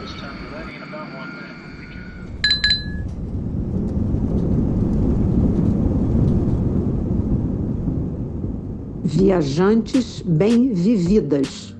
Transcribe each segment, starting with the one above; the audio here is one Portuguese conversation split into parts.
This time you're landing in about 1 minute. Be careful. Viajantes bem-vividas.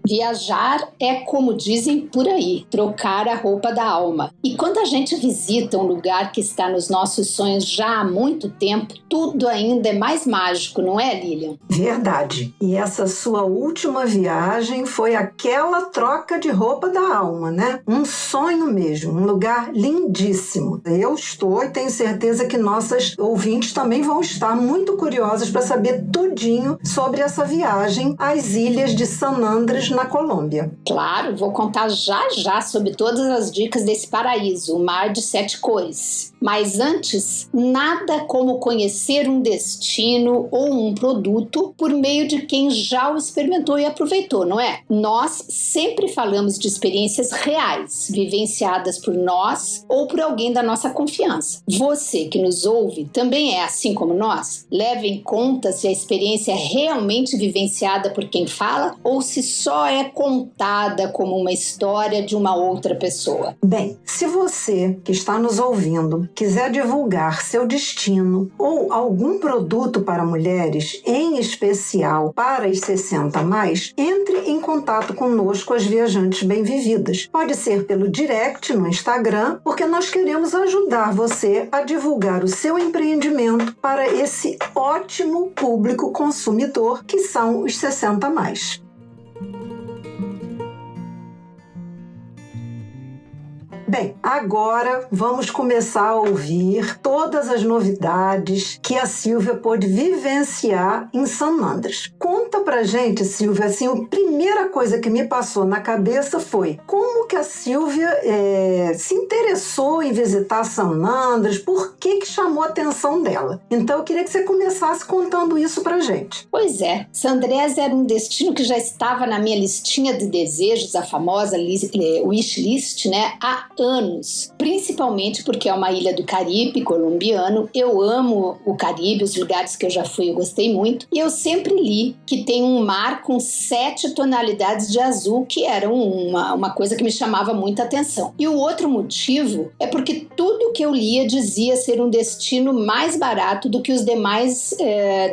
Viajar é, como dizem por aí, trocar a roupa da alma. E quando a gente visita um lugar que está nos nossos sonhos já há muito tempo, tudo ainda é mais mágico, não é, Lilian? Verdade. E essa sua última viagem foi aquela troca de roupa da alma, né? Um sonho mesmo, um lugar lindíssimo. Eu estou e tenho certeza que nossas ouvintes também vão estar muito curiosas para saber tudinho sobre essa viagem às ilhas de San Andrés, na Colômbia. Claro, vou contar já sobre todas as dicas desse paraíso, o Mar de Sete Cores. Mas antes, nada como conhecer um destino ou um produto por meio de quem já o experimentou e aproveitou, não é? Nós sempre falamos de experiências reais, vivenciadas por nós ou por alguém da nossa confiança. Você que nos ouve também é assim como nós? Leve em conta se a experiência é realmente vivenciada por quem fala ou se só é contada como uma história de uma outra pessoa. Bem, se você que está nos ouvindo quiser divulgar seu destino ou algum produto para mulheres, em especial para as 60+, entre em contato conosco, as Viajantes Bem-Vividas. Pode ser pelo direct no Instagram, porque nós queremos ajudar você a divulgar o seu empreendimento para esse ótimo público consumidor que são os 60+. Bem, agora vamos começar a ouvir todas as novidades que a Silvia pôde vivenciar em San Andrés. Conta pra gente, Silvia, assim, a primeira coisa que me passou na cabeça foi como que a Silvia se interessou em visitar San Andrés, por que chamou a atenção dela. Então eu queria que você começasse contando isso pra gente. Pois é, San Andrés era um destino que já estava na minha listinha de desejos, a famosa wishlist, né, há anos, principalmente porque é uma ilha do Caribe colombiano. Eu amo o Caribe, os lugares que eu já fui eu gostei muito, e eu sempre li que tem um mar com 7 tonalidades de azul, que era uma coisa que me chamava muita atenção. E o outro motivo é porque tudo que eu lia dizia ser um destino mais barato do que os demais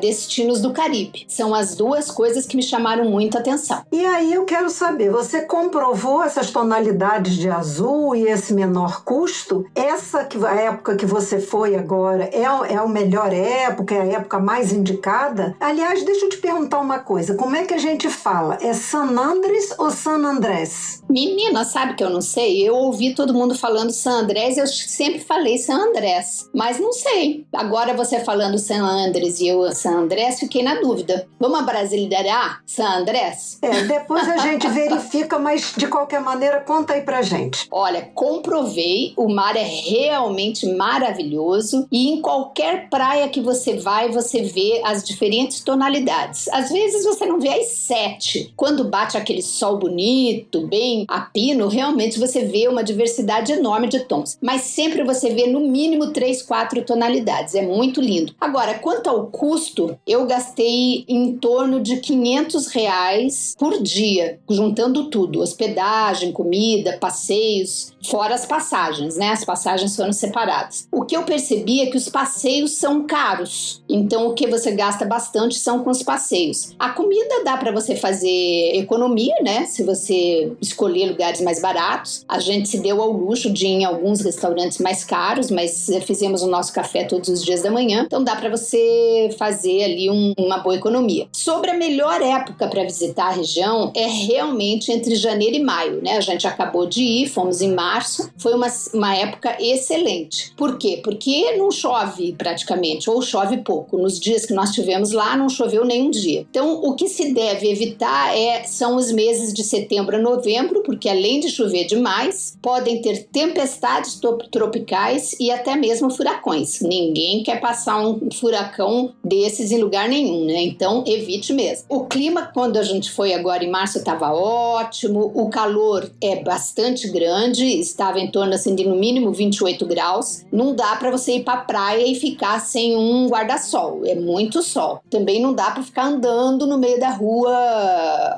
destinos do Caribe. São as duas coisas que me chamaram muita atenção. E aí eu quero saber, você comprovou essas tonalidades de azul e esse menor custo? A época que você foi agora é a melhor época, é a época mais indicada? Aliás, deixa eu te perguntar uma coisa, como é que a gente fala? É San Andrés ou San Andrés? Menina, sabe que eu não sei? Eu ouvi todo mundo falando San Andrés, eu sempre falei San Andrés, mas não sei. Agora você falando San Andrés e eu San Andrés, fiquei na dúvida. Vamos abrasileirar San Andrés? Depois a gente verifica, mas de qualquer maneira, conta aí pra gente. Olha, comprovei, o mar é realmente maravilhoso e em qualquer praia que você vai, você vê as diferentes tonalidades. Às vezes você não vê as 7. Quando bate aquele sol bonito, bem a pino, realmente você vê uma diversidade enorme de tons. Mas sempre você vê no mínimo 3, 4 tonalidades. É muito lindo. Agora, quanto ao custo, eu gastei em torno de R$500 por dia, juntando tudo. Hospedagem, comida, passeios, fora as passagens, né? As passagens foram separadas. O que eu percebi é que os passeios são caros. Então, o que você gasta bastante são com os passeios. A comida dá para você fazer economia, né? Se você escolher lugares mais baratos. A gente se deu ao luxo de ir em alguns restaurantes mais caros, mas fizemos o nosso café todos os dias da manhã. Então, dá para você fazer ali uma boa economia. Sobre a melhor época para visitar a região, é realmente entre janeiro e maio, né? A gente acabou de ir, fomos em março, foi uma época excelente. Por quê? Porque não chove praticamente, ou chove pouco. Nos dias que nós tivemos lá, não choveu nenhum dia. Então, o que se deve evitar são os meses de setembro a novembro, porque além de chover demais, podem ter tempestades tropicais e até mesmo furacões. Ninguém quer passar um furacão desses em lugar nenhum, né? Então, evite mesmo. O clima, quando a gente foi agora em março, estava ótimo. O calor é bastante grande, estava em torno assim, de no mínimo 28 graus. Não dá para você ir para a praia e ficar sem um guarda-sol, é muito sol. Também não dá para ficar andando no meio da rua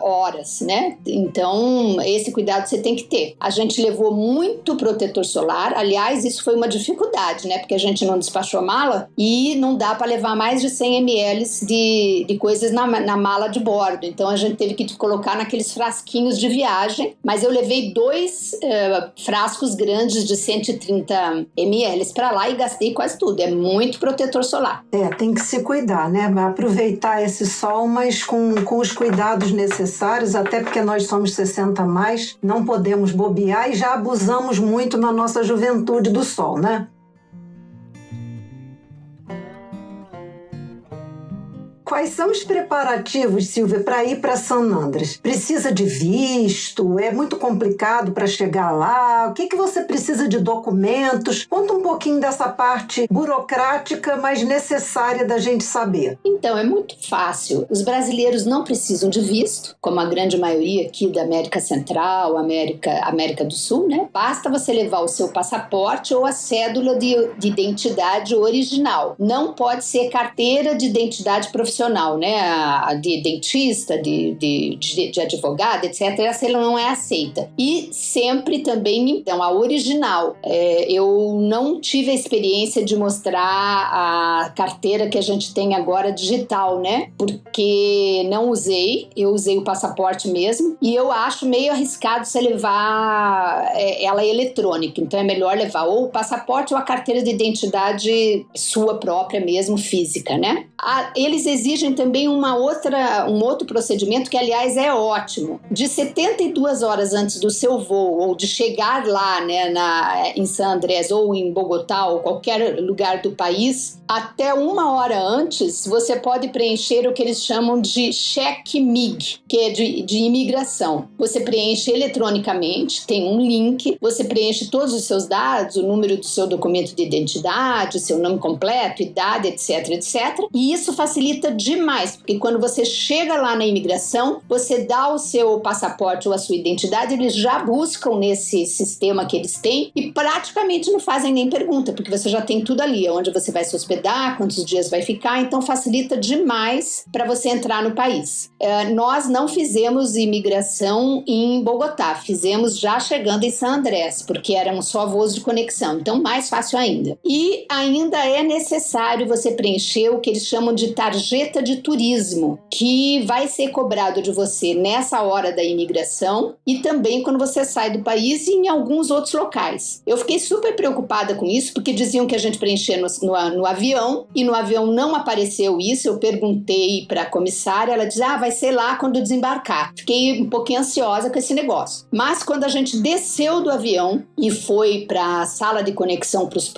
horas, né? Então, esse cuidado você tem que ter. A gente levou muito protetor solar, aliás, isso foi uma dificuldade, né? Porque a gente não despachou a mala e não dá para levar mais de 100 ml de coisas na mala de bordo. Então, a gente teve que colocar naqueles frasquinhos de viagem, mas eu levei 2 frascos grandes de 130 ml para lá e gastei quase tudo. É muito protetor solar. Tem que se cuidar, né? Aproveitar esse sol, mas com os cuidados necessários, até porque nós somos 60 a mais, não podemos bobear e já abusamos muito na nossa juventude do sol, né? Quais são os preparativos, Silvia, para ir para San Andrés? Precisa de visto? É muito complicado para chegar lá? O que você precisa de documentos? Conta um pouquinho dessa parte burocrática, mas necessária da gente saber. Então, é muito fácil. Os brasileiros não precisam de visto, como a grande maioria aqui da América Central, América do Sul, né? Basta você levar o seu passaporte ou a cédula de identidade original. Não pode ser carteira de identidade profissional, né, de dentista, de advogado, etc., essa não é aceita. E sempre também, então, a original. Eu não tive a experiência de mostrar a carteira que a gente tem agora digital, né, porque não usei, eu usei o passaporte mesmo, e eu acho meio arriscado você levar ela eletrônica, então é melhor levar ou o passaporte ou a carteira de identidade sua própria mesmo, física, né. Eles exigem também um outro procedimento que, aliás, é ótimo. De 72 horas antes do seu voo ou de chegar lá, né, em San Andrés ou em Bogotá ou qualquer lugar do país, até 1 hora antes, você pode preencher o que eles chamam de cheque MIG, que é de imigração. Você preenche eletronicamente, tem um link, você preenche todos os seus dados, o número do seu documento de identidade, seu nome completo, idade, etc, etc. E isso facilita demais, porque quando você chega lá na imigração, você dá o seu passaporte ou a sua identidade, eles já buscam nesse sistema que eles têm e praticamente não fazem nem pergunta, porque você já tem tudo ali, onde você vai se hospedar, quantos dias vai ficar, então facilita demais para você entrar no país. Nós não fizemos imigração em Bogotá, fizemos já chegando em San Andrés, porque eram só voos de conexão, então mais fácil ainda. E ainda é necessário você preencher o que eles chamam de tarjeta de turismo, que vai ser cobrado de você nessa hora da imigração e também quando você sai do país e em alguns outros locais. Eu fiquei super preocupada com isso, porque diziam que a gente preenchia no avião, e no avião não apareceu isso. Eu perguntei para a comissária, ela disse, vai ser lá quando desembarcar. Fiquei um pouquinho ansiosa com esse negócio. Mas quando a gente desceu do avião e foi para a sala de conexão para os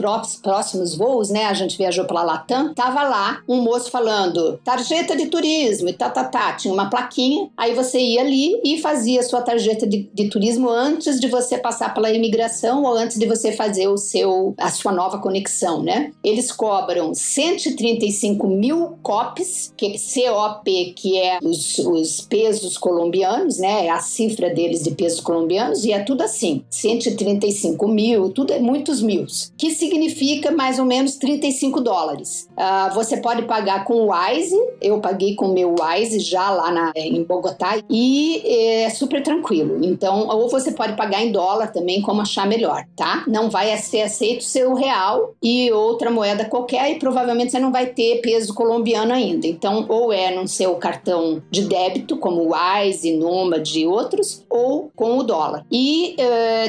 próximos voos, né, a gente viajou pela Latam, tava lá um moço falando, tarjeta de turismo, e tinha uma plaquinha, aí você ia ali e fazia a sua tarjeta de turismo antes de você passar pela imigração ou antes de você fazer a sua nova conexão, né? Eles cobram 135 mil COPs, COP, que é os pesos colombianos, né? É a cifra deles de pesos colombianos, e é tudo assim, 135 mil, tudo é muitos mils, que significa mais ou menos $35. Você pode pagar com o Wise, eu paguei com o meu Wise já lá em Bogotá, e é super tranquilo. Então, ou você pode pagar em dólar também, como achar melhor, tá? Não vai ser aceito seu real e outra moeda qualquer, e provavelmente você não vai ter peso colombiano ainda. Então, ou é no seu cartão de débito, como o Wise, Nomad e outros, ou com o dólar. E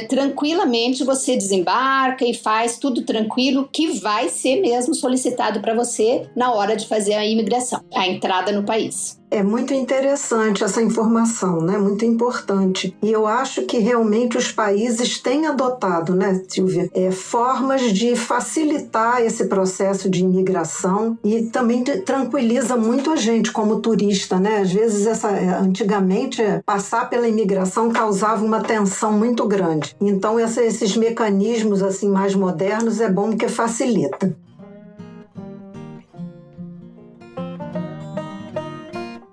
tranquilamente você desembarca e faz tudo tranquilo, que vai ser mesmo solicitado para você na hora de fazer a imigração, a entrada no país. É muito interessante essa informação, né? Muito importante. E eu acho que realmente os países têm adotado, né, Silvia, formas de facilitar esse processo de imigração, e também tranquiliza muito a gente como turista, né? Às vezes, antigamente, passar pela imigração causava uma tensão muito grande. Então, esses mecanismos assim mais modernos é bom porque facilita.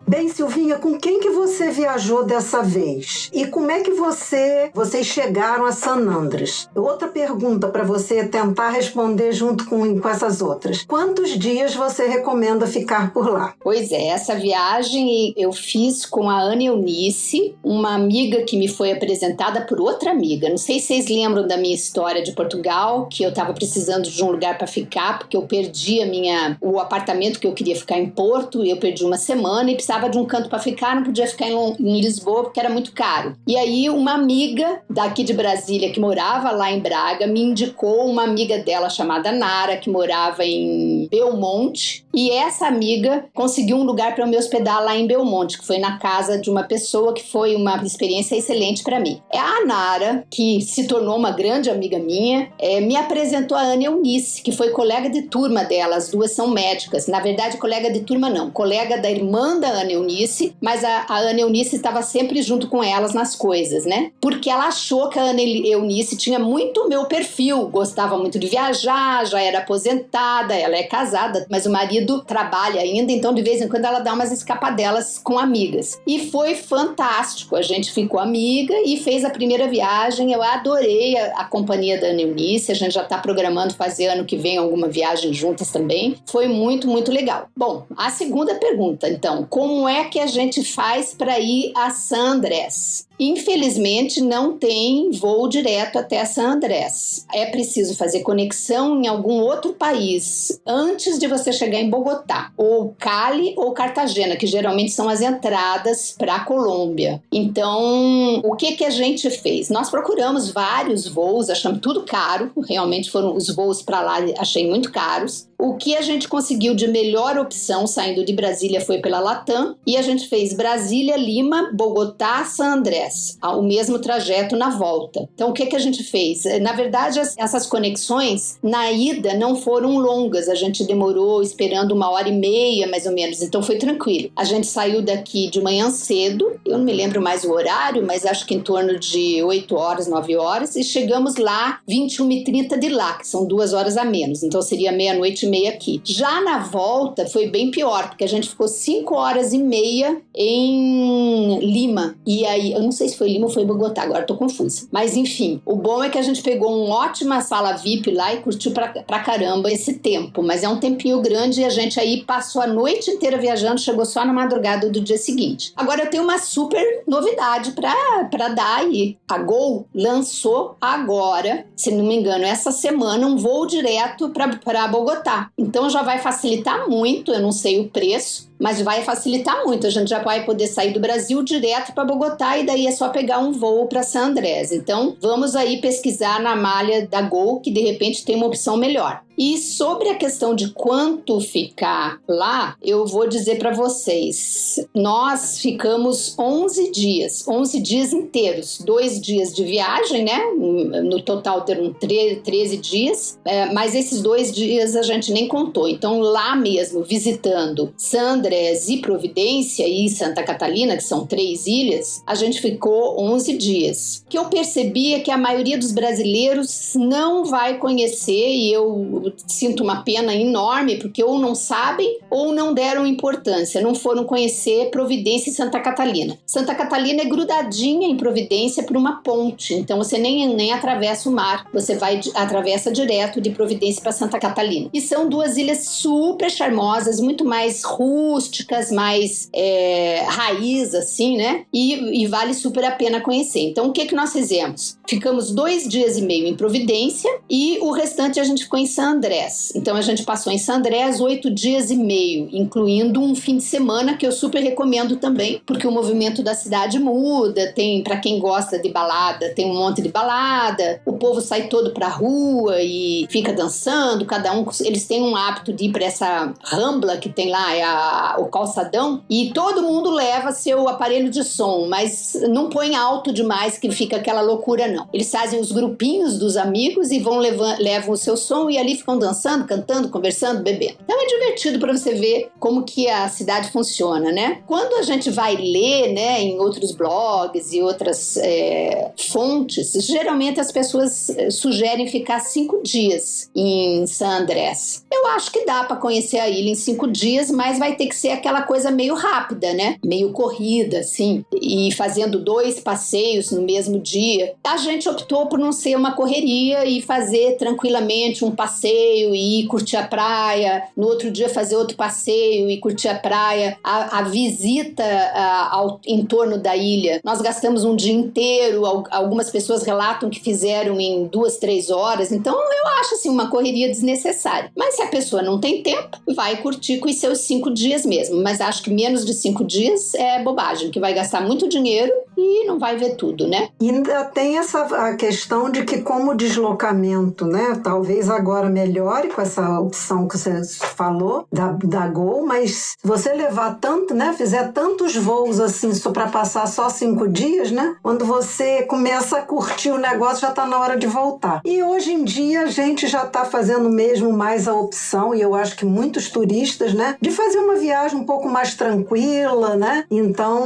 Bem, Silvinha, com quem que você viajou dessa vez? E como é que vocês chegaram a San Andrés? Outra pergunta para você tentar responder junto com essas outras. Quantos dias você recomenda ficar por lá? Pois é, essa viagem eu fiz com a Ana Eunice, uma amiga que me foi apresentada por outra amiga. Não sei se vocês lembram da minha história de Portugal, que eu estava precisando de um lugar para ficar, porque eu perdi o apartamento que eu queria ficar em Porto, e eu perdi uma semana e precisava de um canto para ficar, não podia ficar em Lisboa porque era muito caro. E aí uma amiga daqui de Brasília que morava lá em Braga me indicou uma amiga dela chamada Nara, que morava em Belmonte, e essa amiga conseguiu um lugar para eu me hospedar lá em Belmonte, que foi na casa de uma pessoa que foi uma experiência excelente para mim. É a Nara, que se tornou uma grande amiga minha, me apresentou a Ana Eunice, que foi colega de turma dela. As duas são médicas. Na verdade, colega de turma não, colega da irmã da Ana Eunice, mas a Ana Eunice estava sempre junto com elas nas coisas, né? Porque ela achou que a Ana Eunice tinha muito meu perfil, gostava muito de viajar, já era aposentada, ela é casada, mas o marido trabalha ainda, então de vez em quando ela dá umas escapadelas com amigas. E foi fantástico, a gente ficou amiga e fez a primeira viagem. Eu adorei a companhia da Ana Eunice, a gente já está programando fazer ano que vem alguma viagem juntas também. Foi muito, muito legal. Bom, a segunda pergunta, então, como é que a gente faz para ir a San Andrés? Infelizmente, não tem voo direto até San Andrés. É preciso fazer conexão em algum outro país antes de você chegar em Bogotá, ou Cali ou Cartagena, que geralmente são as entradas para a Colômbia. Então, o que a gente fez? Nós procuramos vários voos, achamos tudo caro, realmente foram os voos para lá, achei muito caros. O que a gente conseguiu de melhor opção saindo de Brasília foi pela Latam, e a gente fez Brasília, Lima, Bogotá, San Andrés, o mesmo trajeto na volta. Então, o que a gente fez? Na verdade, essas conexões na ida não foram longas, a gente demorou esperando 1h30 mais ou menos, então foi tranquilo. A gente saiu daqui de manhã cedo, eu não me lembro mais o horário, mas acho que em torno de 8 horas, 9 horas, e chegamos lá 21h30 de lá, que são 2 horas a menos, então seria meia-noite e meia aqui. Já na volta foi bem pior, porque a gente ficou 5 horas e meia em Lima, e aí, eu não sei se foi Lima ou foi Bogotá, agora tô confusa. Mas enfim, o bom é que a gente pegou uma ótima sala VIP lá e curtiu pra caramba esse tempo, mas é um tempinho grande, e a gente aí passou a noite inteira viajando, chegou só na madrugada do dia seguinte. Agora eu tenho uma super novidade pra dar aí. A Gol lançou agora, se não me engano, essa semana, um voo direto pra Bogotá. Então já vai facilitar muito, eu não sei o preço, mas vai facilitar muito. A gente já vai poder sair do Brasil direto para Bogotá, e daí é só pegar um voo para San Andrés. Então vamos aí pesquisar na malha da Gol, que de repente tem uma opção melhor. E sobre a questão de quanto ficar lá, eu vou dizer para vocês, nós ficamos 11 dias inteiros, 2 dias de viagem, né? No total deram 13 dias, mas esses 2 dias a gente nem contou. Então lá mesmo, visitando San Andrés e Providência e Santa Catalina, que são 3 ilhas, a gente ficou 11 dias. O que eu percebi é que a maioria dos brasileiros não vai conhecer, e eu sinto uma pena enorme, porque ou não sabem ou não deram importância, não foram conhecer Providência e Santa Catalina. Santa Catalina é grudadinha em Providência por uma ponte, então você nem atravessa o mar, você atravessa direto de Providência para Santa Catalina. E são 2 ilhas super charmosas, muito mais rústicas, mais raiz, assim, né? E vale super a pena conhecer. Então, o que nós fizemos? Ficamos 2 dias e meio em Providência, e o restante a gente ficou em San Andrés. Então, a gente passou em San Andrés 8 dias e meio, incluindo um fim de semana, que eu super recomendo também, porque o movimento da cidade muda, tem, para quem gosta de balada, tem um monte de balada, o povo sai todo pra rua e fica dançando, cada um, eles têm um hábito de ir pra essa rambla que tem lá, o calçadão, e todo mundo leva seu aparelho de som, mas não põe alto demais que fica aquela loucura, não. Eles fazem os grupinhos dos amigos e levam o seu som, e ali fica ficam dançando, cantando, conversando, bebendo. Então é divertido para você ver como que a cidade funciona, né? Quando a gente vai ler, né, em outros blogs e outras fontes, geralmente as pessoas sugerem ficar 5 dias em San Andrés. Eu acho que dá para conhecer a ilha em 5 dias, mas vai ter que ser aquela coisa meio rápida, né? Meio corrida, assim, e fazendo 2 passeios no mesmo dia. A gente optou por não ser uma correria e fazer tranquilamente um passeio e ir curtir a praia, no outro dia fazer outro passeio e curtir a praia. A visita ao entorno da ilha, nós gastamos um dia inteiro, algumas pessoas relatam que fizeram em 2, 3 horas, então eu acho assim uma correria desnecessária. Mas se a pessoa não tem tempo, vai curtir com os seus 5 dias mesmo, mas acho que menos de 5 dias é bobagem, que vai gastar muito dinheiro e não vai ver tudo, né? E ainda tem a questão de que como deslocamento, né, talvez agora melhore com essa opção que você falou da Gol, mas se você levar tanto, né, fizer tantos voos assim para passar só 5 dias, né, quando você começa a curtir o negócio já está na hora de voltar. E hoje em dia a gente já está fazendo mesmo mais a opção, e eu acho que muitos turistas, né, de fazer uma viagem um pouco mais tranquila, né, então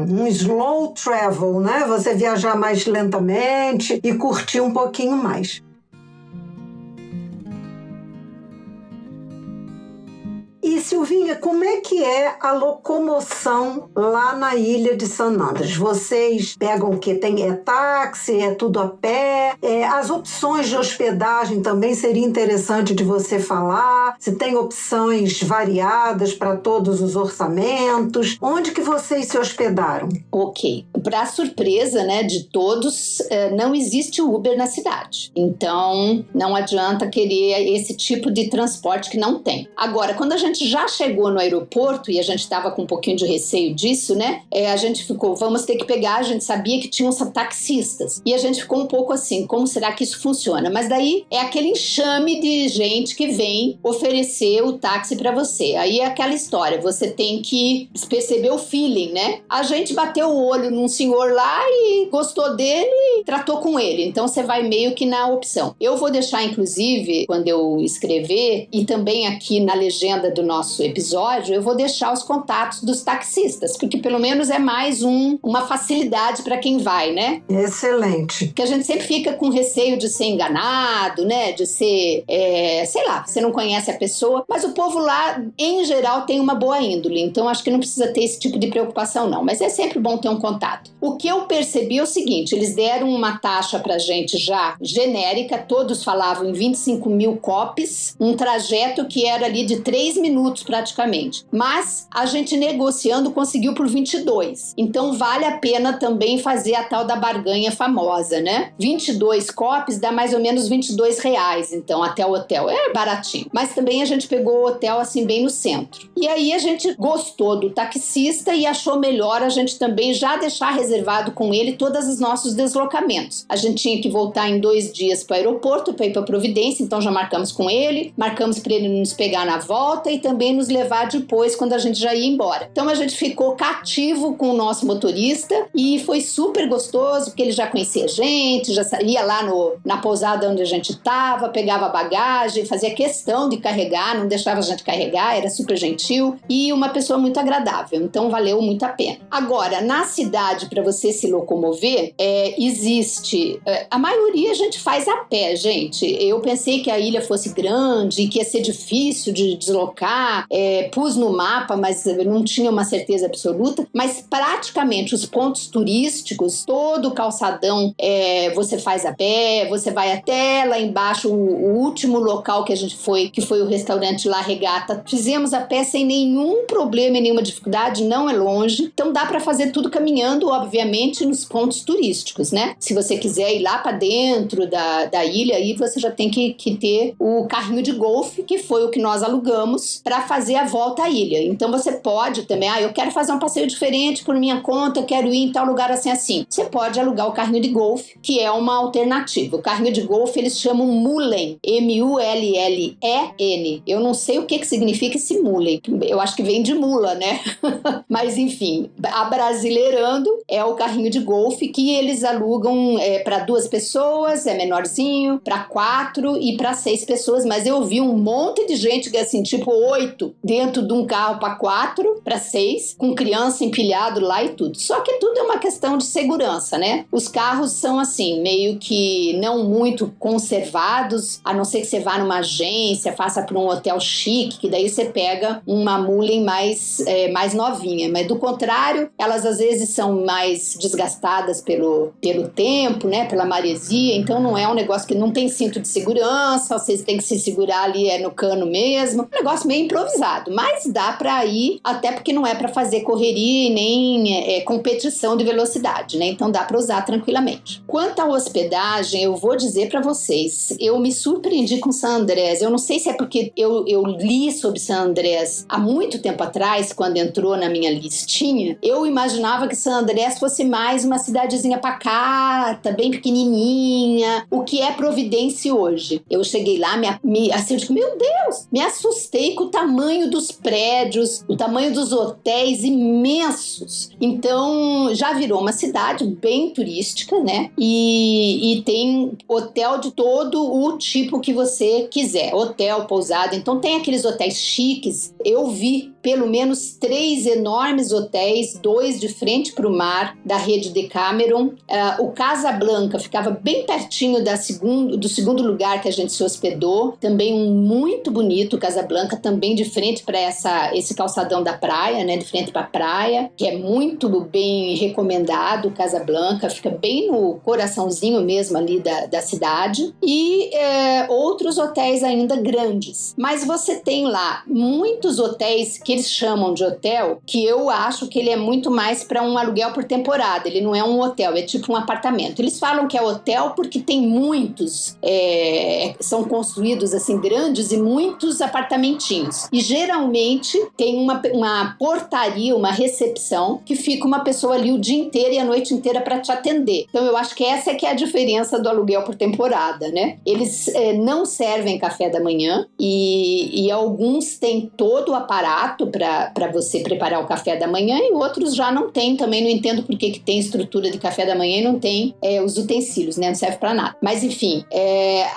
um slow travel, né, você viajar mais lentamente e curtir um pouquinho mais. E Silvinha, como é que é a locomoção lá na ilha de San Andrés? Vocês pegam o quê? É táxi? É tudo a pé? As opções de hospedagem também seria interessante de você falar. Se tem opções variadas para todos os orçamentos. Onde que vocês se hospedaram? Ok. Para surpresa, né, de todos, não existe Uber na cidade. Então, não adianta querer esse tipo de transporte que não tem. Agora, quando a gente já chegou no aeroporto e a gente estava com um pouquinho de receio disso, né? A gente ficou, vamos ter que pegar, a gente sabia que tinham taxistas. E a gente ficou um pouco assim, como será que isso funciona? Mas daí é aquele enxame de gente que vem oferecer o táxi para você. Aí é aquela história, você tem que perceber o feeling, né? A gente bateu o olho num senhor lá e gostou dele e tratou com ele. Então você vai meio que na opção. Eu vou deixar, inclusive, quando eu escrever, e também aqui na legenda do nosso episódio, eu vou deixar os contatos dos taxistas, porque pelo menos é mais uma facilidade para quem vai, né? Excelente. Porque a gente sempre fica com receio de ser enganado, né? De ser, sei lá, você não conhece a pessoa, mas o povo lá, em geral, tem uma boa índole, então acho que não precisa ter esse tipo de preocupação não, mas é sempre bom ter um contato. O que eu percebi é o seguinte, eles deram uma taxa pra gente já genérica, todos falavam em 25 mil copes, um trajeto que era ali de 3 minutos praticamente, mas a gente negociando conseguiu por 22, então vale a pena também fazer a tal da barganha famosa, né? 22 copes dá mais ou menos R$22, então até o hotel é baratinho, mas também a gente pegou o hotel assim bem no centro, e aí a gente gostou do taxista e achou melhor a gente também já deixar reservado com ele todos os nossos deslocamentos. A gente tinha que voltar em 2 dias para o aeroporto para ir para Providência, então já marcamos com ele, marcamos para ele nos pegar na volta e também nos levar depois quando a gente já ia embora. Então a gente ficou cativo com o nosso motorista e foi super gostoso porque ele já conhecia a gente, já ia lá na pousada onde a gente estava, pegava a bagagem, fazia questão de carregar, não deixava a gente carregar, era super gentil e uma pessoa muito agradável, então valeu muito a pena. Agora, na cidade, para você se locomover, existe... a maioria a gente faz a pé, gente. Eu pensei que a ilha fosse grande e que ia ser difícil de deslocar, pus no mapa, mas não tinha uma certeza absoluta, mas praticamente os pontos turísticos, todo o calçadão você faz a pé, você vai até lá embaixo, o último local que a gente foi, que foi o restaurante La Regata, fizemos a pé sem nenhum problema e nenhuma dificuldade, não é longe, então dá para fazer tudo caminhando, obviamente, nos pontos turísticos, né? Se você quiser ir lá para dentro da ilha, aí você já tem que ter o carrinho de golfe, que foi o que nós alugamos para para fazer a volta à ilha. Então você pode também, eu quero fazer um passeio diferente por minha conta, eu quero ir em tal lugar assim. Você pode alugar o carrinho de golfe, que é uma alternativa. O carrinho de golfe eles chamam Mullen, M-U-L-L-E-N. Eu não sei o que significa esse Mullen, eu acho que vem de mula, né? Mas enfim, abrasileirando, é o carrinho de golfe que eles alugam para 2 pessoas, é menorzinho, para 4 e para 6 pessoas, mas eu vi um monte de gente, assim, tipo 8, dentro de um carro para 4, para 6, com criança empilhado lá e tudo. Só que tudo é uma questão de segurança, né? Os carros são, assim, meio que não muito conservados, a não ser que você vá numa agência, faça para um hotel chique, que daí você pega uma Mullen mais novinha. Mas do contrário, elas às vezes são mais desgastadas pelo tempo, né? Pela maresia, então não é um negócio que não tem cinto de segurança, vocês têm que se segurar ali no cano mesmo. Um negócio meio improvisado, mas dá para ir, até porque não é para fazer correria e nem competição de velocidade, né? Então dá para usar tranquilamente. Quanto à hospedagem, eu vou dizer para vocês, eu me surpreendi com San Andrés. Eu não sei se é porque eu li sobre San Andrés há muito tempo atrás, quando entrou na minha listinha. Eu imaginava que San Andrés fosse mais uma cidadezinha pacata, bem pequenininha, o que é Providência hoje. Eu cheguei lá, assim, eu digo, meu Deus, me assustei com o tamanho dos prédios, o tamanho dos hotéis imensos. Então, já virou uma cidade bem turística, né? E tem hotel de todo o tipo que você quiser. Hotel, pousada. Então, tem aqueles hotéis chiques. Eu vi pelo menos 3 enormes hotéis, 2 de frente para o mar, da rede Decameron. O Casablanca ficava bem pertinho do segundo lugar que a gente se hospedou. Também um muito bonito Casablanca, também de frente para esse calçadão da praia, né? De frente para a praia, que é muito bem recomendado. O Casablanca fica bem no coraçãozinho mesmo ali da cidade. E outros hotéis ainda grandes. Mas você tem lá muitos hotéis que eles chamam de hotel, que eu acho que ele é muito mais para um aluguel por temporada. Ele não é um hotel, é tipo um apartamento. Eles falam que é hotel porque tem muitos, são construídos assim grandes e muitos apartamentinhos. E geralmente tem uma portaria, uma recepção, que fica uma pessoa ali o dia inteiro e a noite inteira para te atender. Então eu acho que essa é que é a diferença do aluguel por temporada, né? Eles não servem café da manhã e alguns têm todo o aparato para você preparar o café da manhã e outros já não tem. Também não entendo por que tem estrutura de café da manhã e não tem os utensílios, né? Não serve para nada. Mas enfim,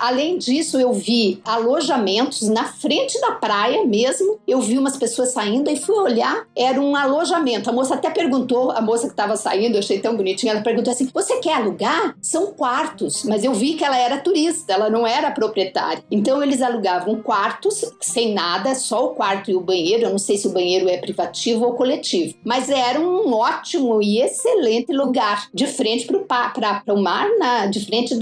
além disso eu vi alojamentos na frente da praia mesmo. Eu vi umas pessoas saindo e fui olhar, era um alojamento. A moça até perguntou, a moça que estava saindo, eu achei tão bonitinha, ela perguntou assim, você quer alugar? São quartos. Mas eu vi que ela era turista, ela não era proprietária. Então eles alugavam quartos sem nada, só o quarto e o banheiro. Eu não sei se o banheiro é privativo ou coletivo, mas era um ótimo e excelente lugar, de frente para o mar, de frente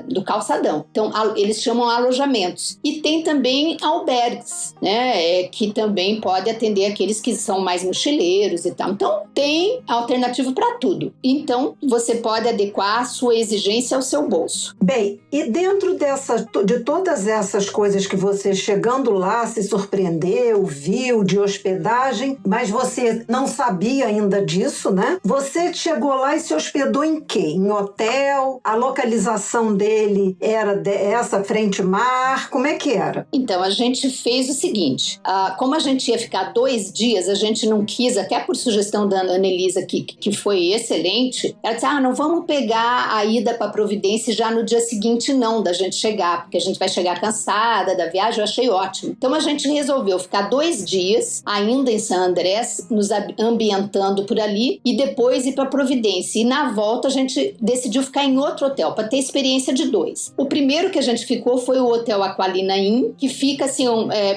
do calçadão. Então eles chamam alojamentos. E tem também albergues, né, que também pode atender aqueles que são mais mochileiros e tal. Então tem alternativa para tudo. Então você pode adequar a sua exigência ao seu bolso. Bem, e dentro de todas essas coisas que você chegando lá se surpreendeu, viu, de hospedagem, mas você não sabia ainda disso, né? Você chegou lá e se hospedou em quê? Em hotel? A localização dele era essa frente mar? Como é que era? Então, a gente fez o seguinte, como a gente ia ficar 2 dias, a gente não quis, até por sugestão da Ana Elisa, que foi excelente, ela disse, não vamos pegar a ida para Providência já no dia seguinte não, da gente chegar, porque a gente vai chegar cansada da viagem. Eu achei ótimo. Então, a gente resolveu ficar 2 dias ainda em San Andrés, nos ambientando por ali, e depois ir para Providência. E na volta a gente decidiu ficar em outro hotel, para ter experiência de 2. O primeiro que a gente ficou foi o Hotel Aqualina Inn, que fica assim,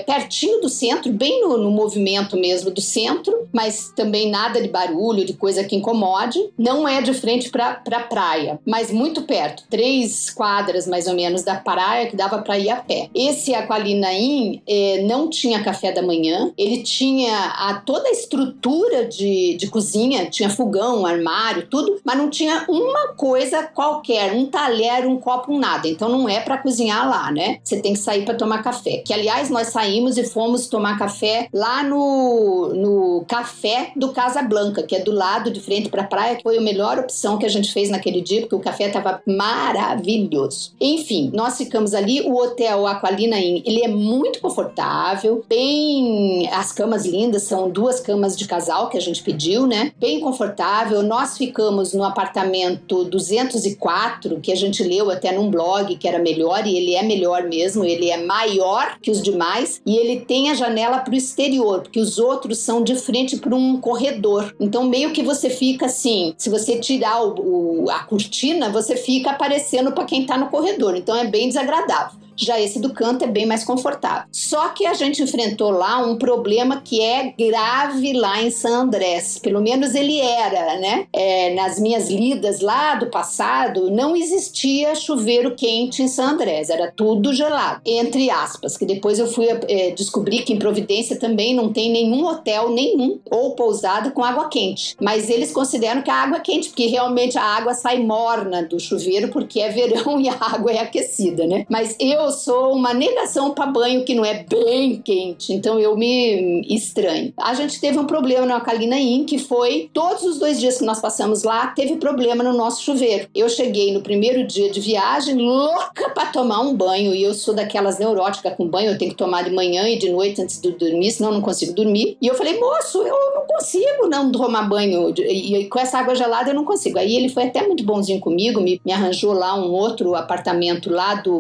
pertinho do centro, bem no movimento mesmo do centro, mas também nada de barulho, de coisa que incomode. Não é de frente para praia, mas muito perto, 3 quadras mais ou menos da praia, que dava para ir a pé. Esse Aqualina Inn não tinha café da manhã, manhã. Ele tinha toda a estrutura de cozinha, tinha fogão, armário, tudo, mas não tinha uma coisa qualquer, um talher, um copo, um nada. Então não é para cozinhar lá, né? Você tem que sair para tomar café. Que, aliás, nós saímos e fomos tomar café lá no café do Casablanca, que é do lado, de frente para a praia, que foi a melhor opção que a gente fez naquele dia, porque o café estava maravilhoso. Enfim, nós ficamos ali. O hotel Aqualina Inn, ele é muito confortável, bem... As camas lindas, são 2 camas de casal que a gente pediu, né? Bem confortável. Nós ficamos no apartamento 204, que a gente leu até num blog que era melhor, e ele é melhor mesmo. Ele é maior que os demais e ele tem a janela para o exterior, porque os outros são de frente para um corredor. Então meio que você fica assim, se você tirar a cortina, você fica aparecendo para quem está no corredor. Então é bem desagradável. Já esse do canto é bem mais confortável. Só que a gente enfrentou lá um problema que é grave lá em San Andrés. Pelo menos ele era, né? Nas minhas lidas lá do passado, não existia chuveiro quente em San Andrés. Era tudo gelado, entre aspas. Que depois eu fui descobrir que em Providência também não tem nenhum hotel, ou pousada com água quente. Mas eles consideram que a água é quente, porque realmente a água sai morna do chuveiro, porque é verão e a água é aquecida, né? Mas eu sou uma negação para banho que não é bem quente, então eu me estranho. A gente teve um problema na Aqualina Inn, que foi todos os 2 dias que nós passamos lá, teve problema no nosso chuveiro. Eu cheguei no primeiro dia de viagem louca para tomar um banho, e eu sou daquelas neuróticas com banho, eu tenho que tomar de manhã e de noite antes de dormir, senão eu não consigo dormir. E eu falei, moço, eu não consigo não tomar banho, e com essa água gelada eu não consigo. Aí ele foi até muito bonzinho comigo, me arranjou lá um outro apartamento lá de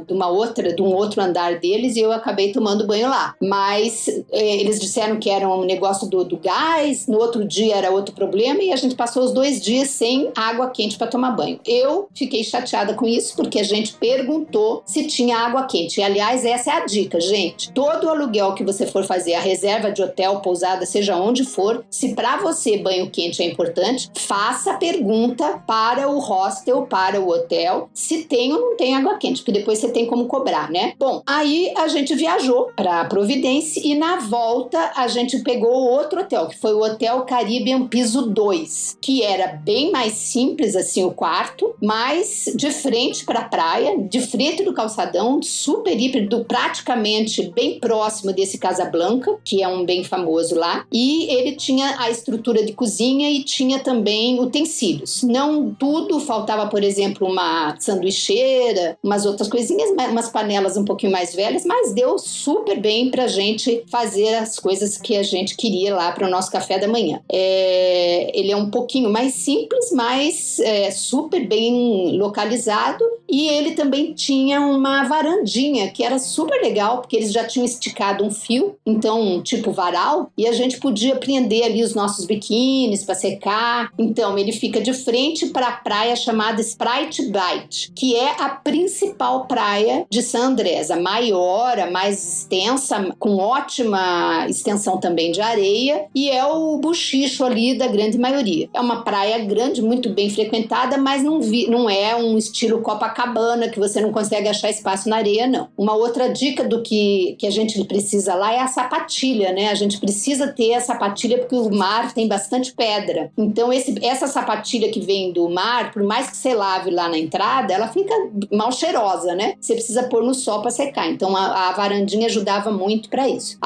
um outro andar deles, e eu acabei tomando banho lá. Mas eles disseram que era um negócio do gás, no outro dia era outro problema, e a gente passou os 2 dias sem água quente para tomar banho. Eu fiquei chateada com isso, porque a gente perguntou se tinha água quente. E, aliás, essa é a dica, gente. Todo aluguel que você for fazer, a reserva de hotel, pousada, seja onde for, se para você banho quente é importante, faça a pergunta para o hostel, para o hotel, se tem ou não tem água quente, porque depois você tem como cobrar, né? Bom, aí a gente viajou para Providência e na volta a gente pegou outro hotel, que foi o Hotel Caribbean Piso 2, que era bem mais simples assim o quarto, mas de frente para a praia, de frente do calçadão, super híbrido, praticamente bem próximo desse Casablanca, que é um bem famoso lá, e ele tinha a estrutura de cozinha e tinha também utensílios. Não tudo, faltava, por exemplo, uma sanduicheira, umas outras coisinhas, umas panelas um pouquinho mais velhas, mas deu super bem pra gente fazer as coisas que a gente queria lá para o nosso café da manhã. Ele é um pouquinho mais simples, mas super bem localizado, e ele também tinha uma varandinha que era super legal, porque eles já tinham esticado um fio, então tipo varal, e a gente podia prender ali os nossos biquínis para secar. Então ele fica de frente para a praia chamada Sprite Bight, que é a principal praia de San Andrés, a maior, a mais extensa, com ótima extensão também de areia, e é o buchicho ali da grande maioria. É uma praia grande, muito bem frequentada, mas não é um estilo Copacabana, que você não consegue achar espaço na areia, não. Uma outra dica do que a gente precisa lá é a sapatilha, né? A gente precisa ter a sapatilha porque o mar tem bastante pedra. Então essa sapatilha que vem do mar, por mais que você lave lá na entrada, ela fica mal cheirosa, né? Você precisa pôr no sol para secar. Então a varandinha ajudava muito para isso.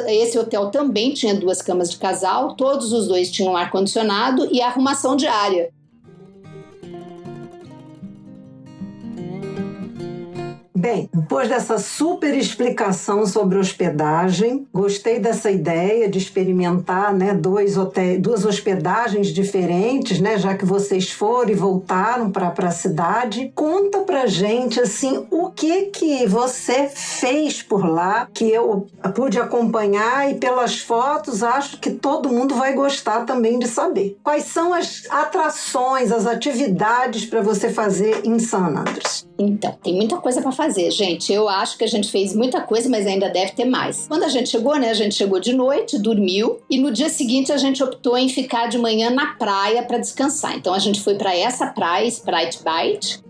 Esse hotel também tinha 2 camas de casal, todos os 2 tinham ar-condicionado e arrumação diária. Bem, depois dessa super explicação sobre hospedagem, gostei dessa ideia de experimentar, né, 2 hospedagens diferentes, né, já que vocês foram e voltaram para a cidade. Conta pra gente, assim, o que você fez por lá, que eu pude acompanhar, e pelas fotos acho que todo mundo vai gostar também de saber. Quais são as atrações, as atividades para você fazer em San Andrés? Então, tem muita coisa para fazer. fazer, gente. Eu acho que a gente fez muita coisa, mas ainda deve ter mais. Quando a gente chegou, né? A gente chegou de noite, dormiu, e no dia seguinte a gente optou em ficar de manhã na praia para descansar. Então a gente foi para essa praia, Sprite Bite,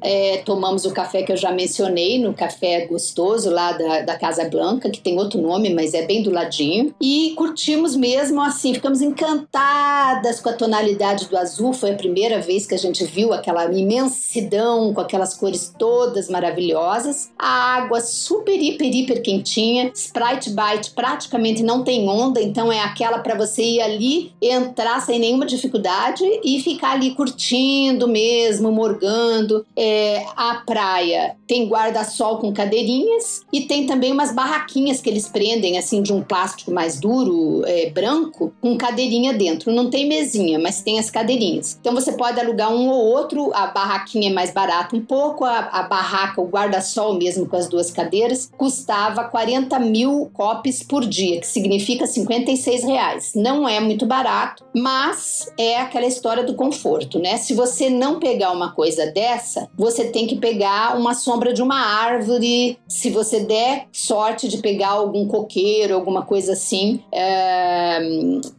tomamos o café que eu já mencionei, no café gostoso lá da Casa Blanca, que tem outro nome, mas é bem do ladinho, e curtimos mesmo assim, ficamos encantadas com a tonalidade do azul. Foi a primeira vez que a gente viu aquela imensidão, com aquelas cores todas maravilhosas, a água super, hiper quentinha. Sprite Bite praticamente não tem onda, então é aquela para você ir ali, entrar sem nenhuma dificuldade e ficar ali curtindo mesmo, morgando. A praia tem guarda-sol com cadeirinhas e tem também umas barraquinhas que eles prendem assim de um plástico mais duro, branco, com cadeirinha dentro. Não tem mesinha, mas tem as cadeirinhas. Então você pode alugar um ou outro, a barraquinha é mais barata um pouco, a barraca, o guarda-sol mesmo com as duas cadeiras, custava 40 mil copos por dia, que significa R$56. Não é muito barato, mas é aquela história do conforto, né? Se você não pegar uma coisa dessa, você tem que pegar uma sombra de uma árvore, se você der sorte de pegar algum coqueiro, alguma coisa assim,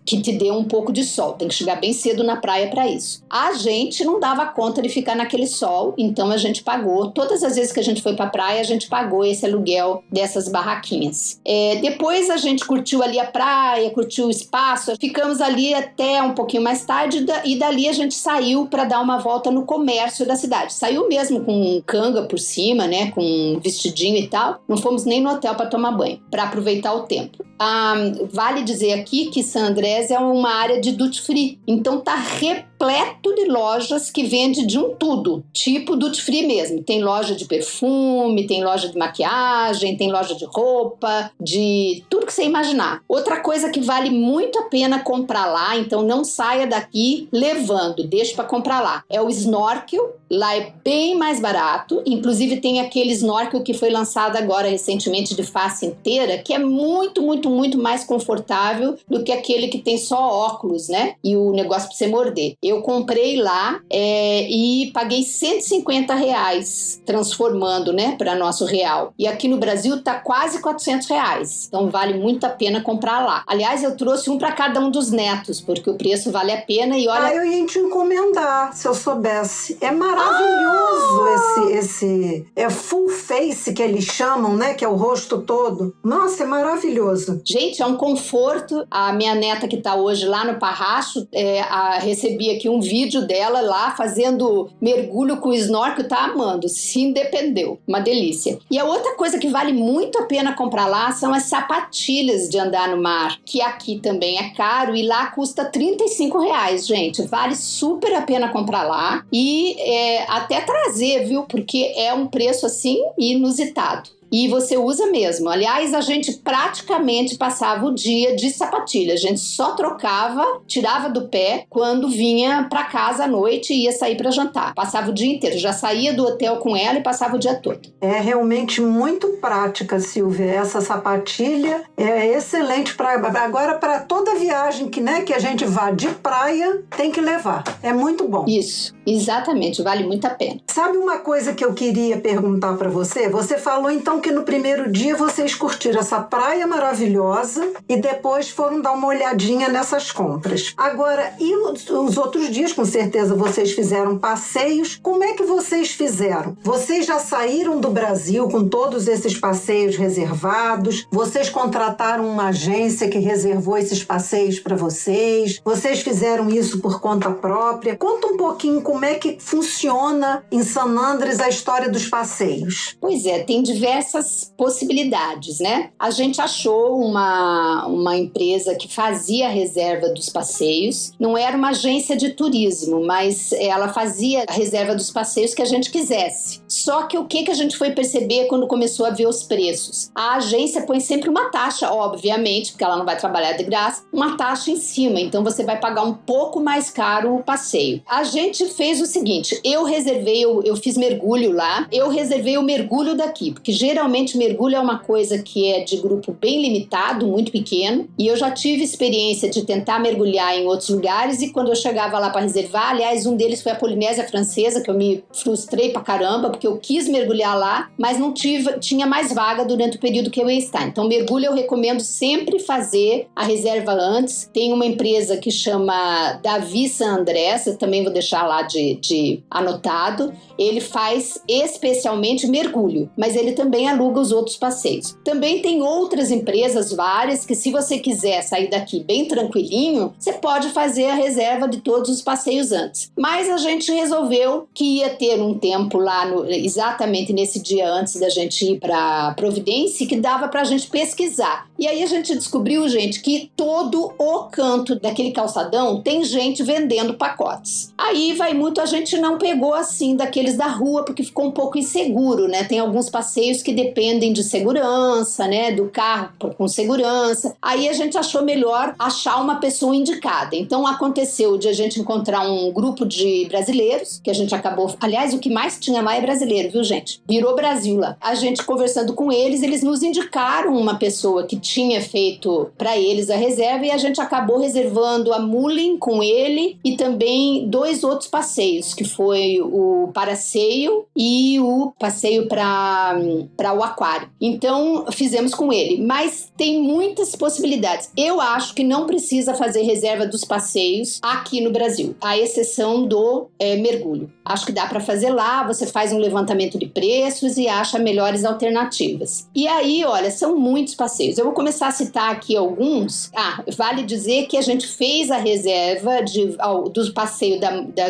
que te dê um pouco de sol. Tem que chegar bem cedo na praia para isso. A gente não dava conta de ficar naquele sol, então a gente pagou. Todas as vezes que a gente foi para a praia, a gente pagou esse aluguel dessas barraquinhas. Depois a gente curtiu ali a praia, curtiu o espaço, ficamos ali até um pouquinho mais tarde e dali a gente saiu para dar uma volta no comércio da cidade. Saiu mesmo com canga por cima, né, com vestidinho e tal. Não fomos nem no hotel para tomar banho, para aproveitar o tempo. Vale dizer aqui que San Andrés é uma área de duty free, então tá repleto de lojas que vende de um tudo, tipo duty free mesmo. Tem loja de perfume, tem loja de maquiagem, tem loja de roupa, de tudo que você imaginar. Outra coisa que vale muito a pena comprar lá, então não saia daqui levando, deixa para comprar lá, é o snorkel. Lá é bem mais barato, inclusive tem aquele snorkel que foi lançado agora recentemente de face inteira, que é muito mais confortável do que aquele que tem só óculos, né? E o negócio pra você morder. Eu comprei lá e paguei R$150 transformando, né, para nosso real. E aqui no Brasil tá quase R$400, então vale muito a pena comprar lá. Aliás, eu trouxe um para cada um dos netos, porque o preço vale a pena e olha... eu ia te encomendar, se eu soubesse. É maravilhoso esse full face que eles chamam, né? Que é o rosto todo. Nossa, é maravilhoso. Gente, é um conforto. A minha neta que tá hoje lá no Parracho, recebi aqui um vídeo dela lá fazendo mergulho com o snorkel, tá amando, se independeu. Uma delícia. E a outra coisa que vale muito a pena comprar lá são as sapatilhas de andar no mar, que aqui também é caro e lá custa R$35, gente. Vale super a pena comprar lá e até trazer, viu? Porque é um preço assim inusitado. E você usa mesmo. Aliás, a gente praticamente passava o dia de sapatilha. A gente só trocava, tirava do pé quando vinha para casa à noite e ia sair para jantar. Passava o dia inteiro. Já saía do hotel com ela e passava o dia todo. É realmente muito prática, Silvia. Essa sapatilha é excelente agora para toda viagem que a gente vá de praia, tem que levar. É muito bom. Isso, exatamente. Vale muito a pena. Sabe uma coisa que eu queria perguntar para você? Você falou então que no primeiro dia vocês curtiram essa praia maravilhosa e depois foram dar uma olhadinha nessas compras. Agora, e os outros dias, com certeza vocês fizeram passeios. Como é que vocês fizeram? Vocês já saíram do Brasil com todos esses passeios reservados? Vocês contrataram uma agência que reservou esses passeios para vocês? Vocês fizeram isso por conta própria? Conta um pouquinho como é que funciona em San Andrés a história dos passeios. Pois é, tem diversas possibilidades, né? A gente achou uma empresa que fazia a reserva dos passeios. Não era uma agência de turismo, mas ela fazia a reserva dos passeios que a gente quisesse. Só que o que a gente foi perceber quando começou a ver os preços? A agência põe sempre uma taxa, obviamente, porque ela não vai trabalhar de graça, uma taxa em cima. Então você vai pagar um pouco mais caro o passeio. A gente fez o seguinte, eu fiz mergulho lá, eu reservei o mergulho daqui, porque geralmente geralmente mergulho é uma coisa que é de grupo bem limitado, muito pequeno, e eu já tive experiência de tentar mergulhar em outros lugares, e quando eu chegava lá para reservar, aliás, um deles foi a Polinésia Francesa, que eu me frustrei pra caramba, porque eu quis mergulhar lá, mas não tinha mais vaga durante o período que eu ia estar. Então, mergulho eu recomendo sempre fazer a reserva antes. Tem uma empresa que chama Davi San Andrés, eu também vou deixar lá de anotado. Ele faz especialmente mergulho, mas ele também aluga os outros passeios. Também tem outras empresas, várias, que se você quiser sair daqui bem tranquilinho, você pode fazer a reserva de todos os passeios antes. Mas a gente resolveu que ia ter um tempo lá, exatamente nesse dia antes da gente ir para Providência, que dava para a gente pesquisar. E aí a gente descobriu, gente, que todo o canto daquele calçadão tem gente vendendo pacotes. Aí vai muito, a gente não pegou assim daqueles da rua, porque ficou um pouco inseguro, né? Tem alguns passeios que dependem de segurança, né? Do carro com segurança. Aí a gente achou melhor achar uma pessoa indicada. Então aconteceu de a gente encontrar um grupo de brasileiros, que a gente acabou... Aliás, o que mais tinha lá é brasileiro, viu, gente? Virou Brasil lá. A gente conversando com eles, eles nos indicaram uma pessoa que tinha feito para eles a reserva, e a gente acabou reservando a Mullen com ele e também 2 outros passeios, que foi o Paraceio e o passeio para o aquário. Então, fizemos com ele. Mas tem muitas possibilidades. Eu acho que não precisa fazer reserva dos passeios aqui no Brasil, à exceção do mergulho. Acho que dá para fazer lá, você faz um levantamento de preços e acha melhores alternativas. E aí, olha, são muitos passeios. Eu vou começar a citar aqui alguns. Vale dizer que a gente fez a reserva do passeio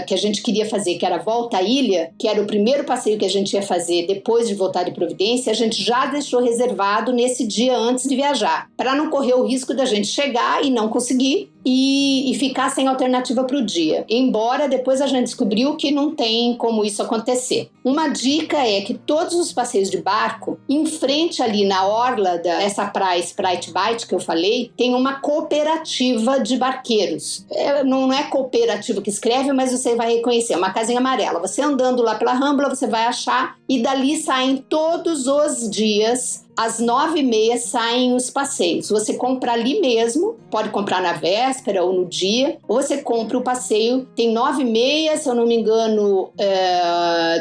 que a gente queria fazer, que era Volta à Ilha, que era o primeiro passeio que a gente ia fazer depois de voltar de Providência. A gente já deixou reservado nesse dia antes de viajar, para não correr o risco da gente chegar e não conseguir e ficar sem alternativa para o dia. Embora depois a gente descobriu que não tem como isso acontecer. Uma dica é que todos os passeios de barco, em frente ali na orla dessa praia Sprite Bite que eu falei, tem uma cooperativa de barqueiros. Não é cooperativa que escreve, mas você vai reconhecer, é uma casinha amarela. Você andando lá pela Rambla, você vai achar, e dali saem todos os dias. Às 9h30 saem os passeios. Você compra ali mesmo, pode comprar na véspera ou no dia, ou você compra o passeio, tem 9h30, se eu não me engano,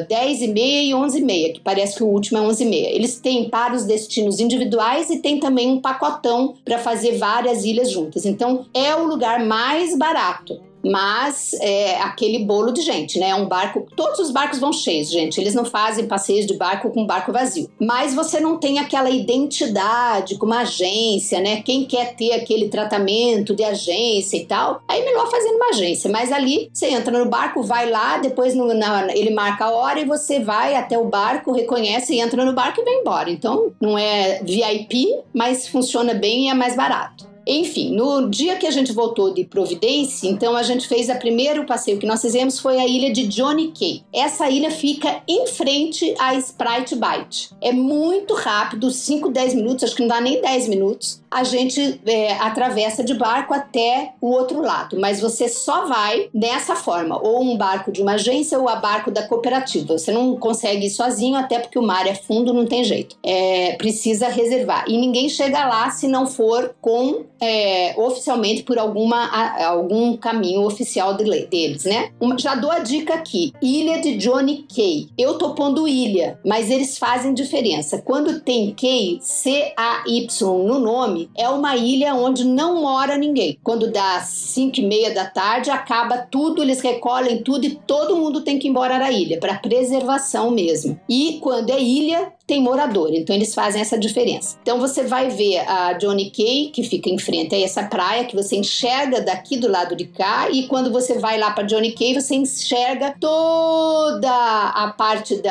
10h30 e 11h30, que parece que o último é 11h30. Eles têm para os destinos individuais e tem também um pacotão para fazer várias ilhas juntas. Então, é o lugar mais barato. Mas é aquele bolo de gente, né? Um barco, todos os barcos vão cheios, gente. Eles não fazem passeios de barco com barco vazio. Mas você não tem aquela identidade com uma agência, né? Quem quer ter aquele tratamento de agência e tal, aí é melhor fazer numa agência. Mas ali, você entra no barco, vai lá, depois ele marca a hora e você vai até o barco, reconhece e entra no barco e vai embora. Então, não é VIP, mas funciona bem e é mais barato. Enfim, no dia que a gente voltou de Providência, então a gente fez o primeiro passeio que nós fizemos foi a ilha de Johnny Cay. Essa ilha fica em frente à Sprite Bite. É muito rápido, 5, 10 minutos, acho que não dá nem 10 minutos. A gente atravessa de barco até o outro lado, mas você só vai dessa forma, ou um barco de uma agência ou a barco da cooperativa. Você não consegue ir sozinho, até porque o mar é fundo, não tem jeito. Precisa reservar. E ninguém chega lá se não for com oficialmente por algum caminho oficial deles, né? Já dou a dica aqui, Ilha de Johnny Cay. Eu tô pondo ilha, mas eles fazem diferença. Quando tem Cay, C-A-Y no nome, é uma ilha onde não mora ninguém. Quando dá 5h30 da tarde, acaba tudo, eles recolhem tudo e todo mundo tem que ir embora da ilha, para preservação mesmo. E quando é ilha, tem morador, então eles fazem essa diferença. Então você vai ver a Johnny Cay, que fica em frente a essa praia, que você enxerga daqui do lado de cá, e quando você vai lá para Johnny Cay, você enxerga toda a parte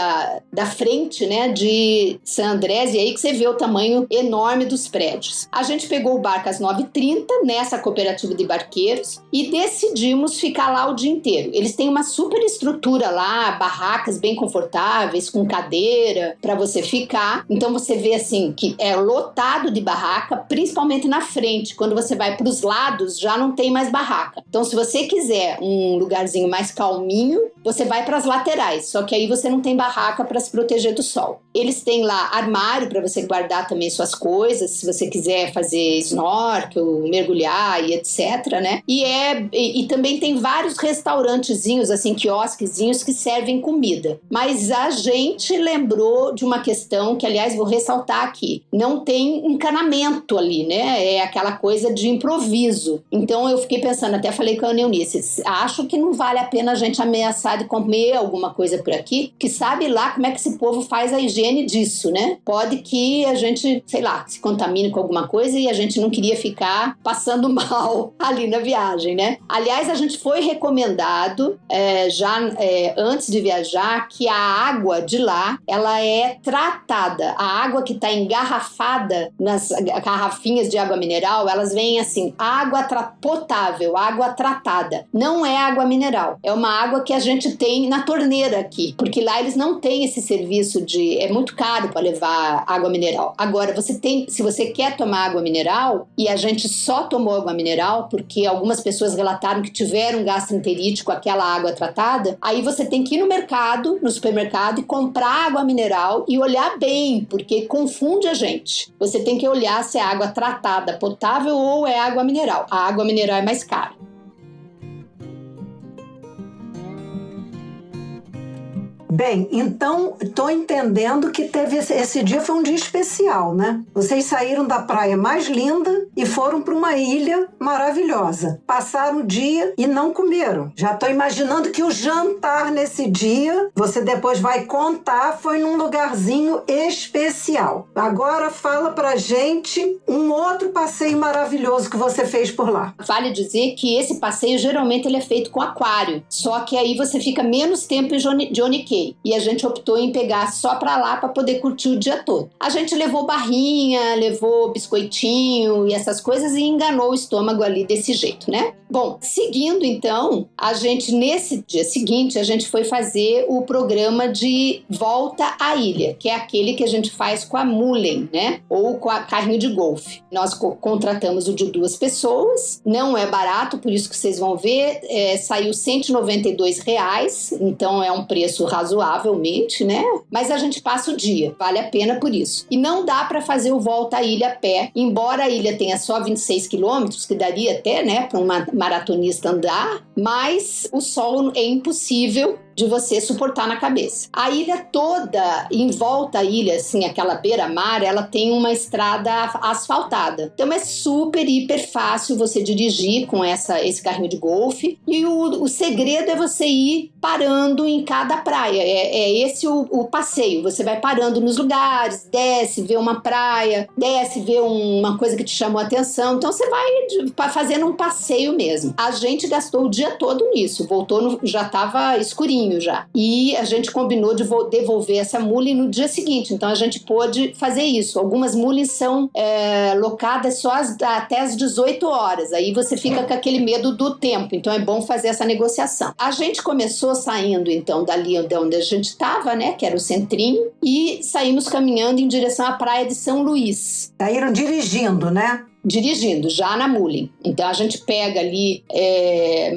da frente, né, de San Andrés, e aí que você vê o tamanho enorme dos prédios. A gente pegou o barco às 9h30 nessa cooperativa de barqueiros e decidimos ficar lá o dia inteiro. Eles têm uma super estrutura lá, barracas bem confortáveis, com cadeira para você ficar. Então você vê assim que é lotado de barraca, principalmente na frente. Quando você vai para os lados, já não tem mais barraca. Então se você quiser um lugarzinho mais calminho, você vai para as laterais. Só que aí você não tem barraca para se proteger do sol. Eles têm lá armário para você guardar também suas coisas, se você quiser fazer snorkel, mergulhar e etc, né? E também tem vários restaurantezinhos, assim, quiosquezinhos que servem comida. Mas a gente lembrou de uma questão que, aliás, vou ressaltar aqui. Não tem encanamento ali, né? É aquela coisa de improviso. Então eu fiquei pensando, até falei com a Eunice, acho que não vale a pena a gente ameaçar de comer alguma coisa por aqui, que sabe lá como é que esse povo faz a higiene disso, né? Pode que a gente, sei lá, se contamine com alguma coisa e a gente não queria ficar passando mal ali na viagem, né? Aliás, a gente foi recomendado antes de viajar que a água de lá, ela é tratada. A água que está engarrafada nas garrafinhas de água mineral, elas vêm assim, água potável, água tratada. Não é água mineral, é uma água que a gente tem na torneira aqui, porque lá eles não têm esse serviço é muito caro para levar água mineral. Agora, se você quer tomar água mineral, e a gente só tomou água mineral porque algumas pessoas relataram que tiveram gastroenterite com aquela água tratada, aí você tem que ir no supermercado e comprar água mineral e olhar bem, porque confunde a gente. Você tem que olhar se é água tratada, potável ou é água mineral. A água mineral é mais cara. Bem, então estou entendendo que esse dia foi um dia especial, né? Vocês saíram da praia mais linda e foram para uma ilha maravilhosa. Passaram o dia e não comeram. Já estou imaginando que o jantar nesse dia, você depois vai contar, foi num lugarzinho especial. Agora fala pra gente um outro passeio maravilhoso que você fez por lá. Vale dizer que esse passeio geralmente ele é feito com aquário, só que aí você fica menos tempo em Johnny Cay. E a gente optou em pegar só pra lá pra poder curtir o dia todo. A gente levou barrinha, levou biscoitinho e essas coisas e enganou o estômago ali desse jeito, né? Bom, seguindo então, nesse dia seguinte, a gente foi fazer o programa de volta à ilha, que é aquele que a gente faz com a mullen, né? Ou com a carrinho de golfe. Nós contratamos o de 2 pessoas, não é barato, por isso que vocês vão ver, saiu R$192, então é um preço razoavelmente, né? Mas a gente passa o dia, vale a pena por isso. E não dá para fazer o volta à ilha a pé, embora a ilha tenha só 26 quilômetros, que daria até, né, para uma maratonista andar, mas o sol é impossível de você suportar na cabeça. A ilha toda, em volta à ilha, assim, aquela beira-mar, ela tem uma estrada asfaltada. Então é super, hiper fácil você dirigir com esse carrinho de golfe. E o segredo é você ir parando em cada praia. É esse o passeio. Você vai parando nos lugares, desce, vê uma praia, desce, vê uma coisa que te chamou a atenção. Então você vai fazendo um passeio mesmo. A gente gastou o dia todo nisso. Voltou, já estava escurinho já. E a gente combinou de devolver essa mullen no dia seguinte. Então a gente pôde fazer isso. Algumas mullens são locadas só até as 18 horas. Aí você fica com aquele medo do tempo. Então é bom fazer essa negociação. A gente começou saindo então dali de onde a gente estava, né? Que era o centrinho. E saímos caminhando em direção à praia de São Luís. Saíram dirigindo, né? Dirigindo, já na mullen. Então a gente pega ali,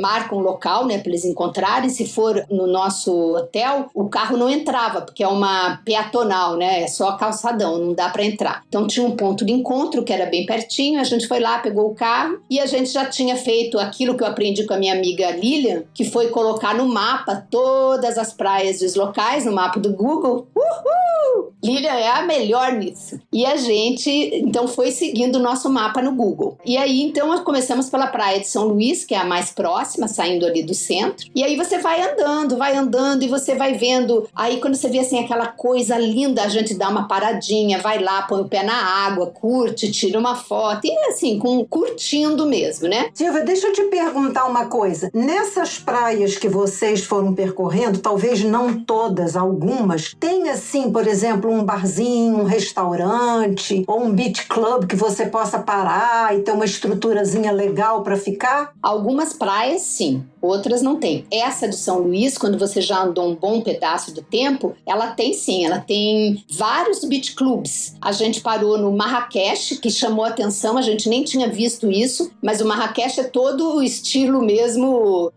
marca um local, né, para eles encontrarem. Se for no nosso hotel, o carro não entrava, porque é uma peatonal, né, é só calçadão, não dá para entrar. Então tinha um ponto de encontro que era bem pertinho, a gente foi lá, pegou o carro e a gente já tinha feito aquilo que eu aprendi com a minha amiga Lilian, que foi colocar no mapa todas as praias dos locais, no mapa do Google. Uhul! Lilian é a melhor nisso. E a gente, então, foi seguindo o nosso mapa no Google. E aí, então, começamos pela praia de São Luís, que é a mais próxima, saindo ali do centro. E aí você vai andando e você vai vendo. Aí, quando você vê, assim, aquela coisa linda, a gente dá uma paradinha, vai lá, põe o pé na água, curte, tira uma foto. E, assim, curtindo mesmo, né? Silvia, deixa eu te perguntar uma coisa. Nessas praias que vocês foram percorrendo, talvez não todas, algumas, tem, assim, por exemplo, um barzinho, um restaurante ou um beach club que você possa parar e ter uma estruturazinha legal para ficar? Algumas praias, sim. outras não tem. Essa de São Luís, quando você já andou um bom pedaço do tempo, ela tem sim, ela tem vários beach clubs. A gente parou no Marrakech, que chamou a atenção, a gente nem tinha visto isso, mas o Marrakech é todo o estilo mesmo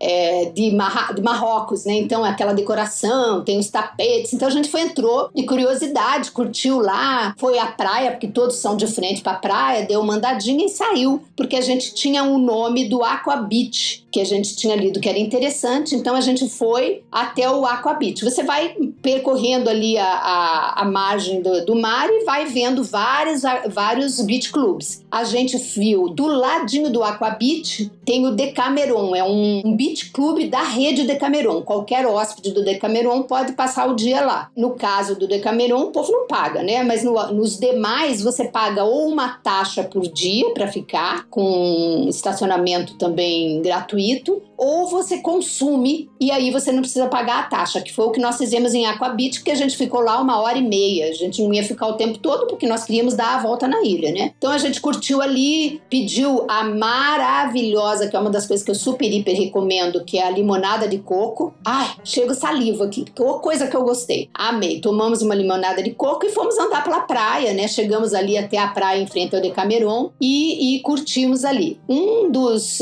de Marrocos, né? Então aquela decoração, tem os tapetes, então a gente entrou de curiosidade, curtiu lá, foi à praia, porque todos são de frente pra praia, deu uma andadinha e saiu, porque a gente tinha o nome do Aqua Beach, que a gente tinha lido que era interessante, então a gente foi até o Aqua Beach. Você vai percorrendo ali a margem do mar e vai vendo vários beach clubs. A gente viu do ladinho do Aqua Beach tem o Decameron, é um beach club da rede Decameron. Qualquer hóspede do Decameron pode passar o dia lá. No caso do Decameron, o povo não paga, né? Mas nos demais, você paga ou uma taxa por dia para ficar, com estacionamento também gratuito, ou você consome e aí você não precisa pagar a taxa, que foi o que nós fizemos em Aqua Beach, que a gente ficou lá 1h30. A gente não ia ficar o tempo todo porque nós queríamos dar a volta na ilha, né? Então a gente curtiu ali, pediu a maravilhosa, que é uma das coisas que eu super, hiper recomendo, que é a limonada de coco. Ai, chega saliva aqui. Que coisa que eu gostei. Amei. Tomamos uma limonada de coco e fomos andar pela praia, né? Chegamos ali até a praia em frente ao Decameron e curtimos ali. Um dos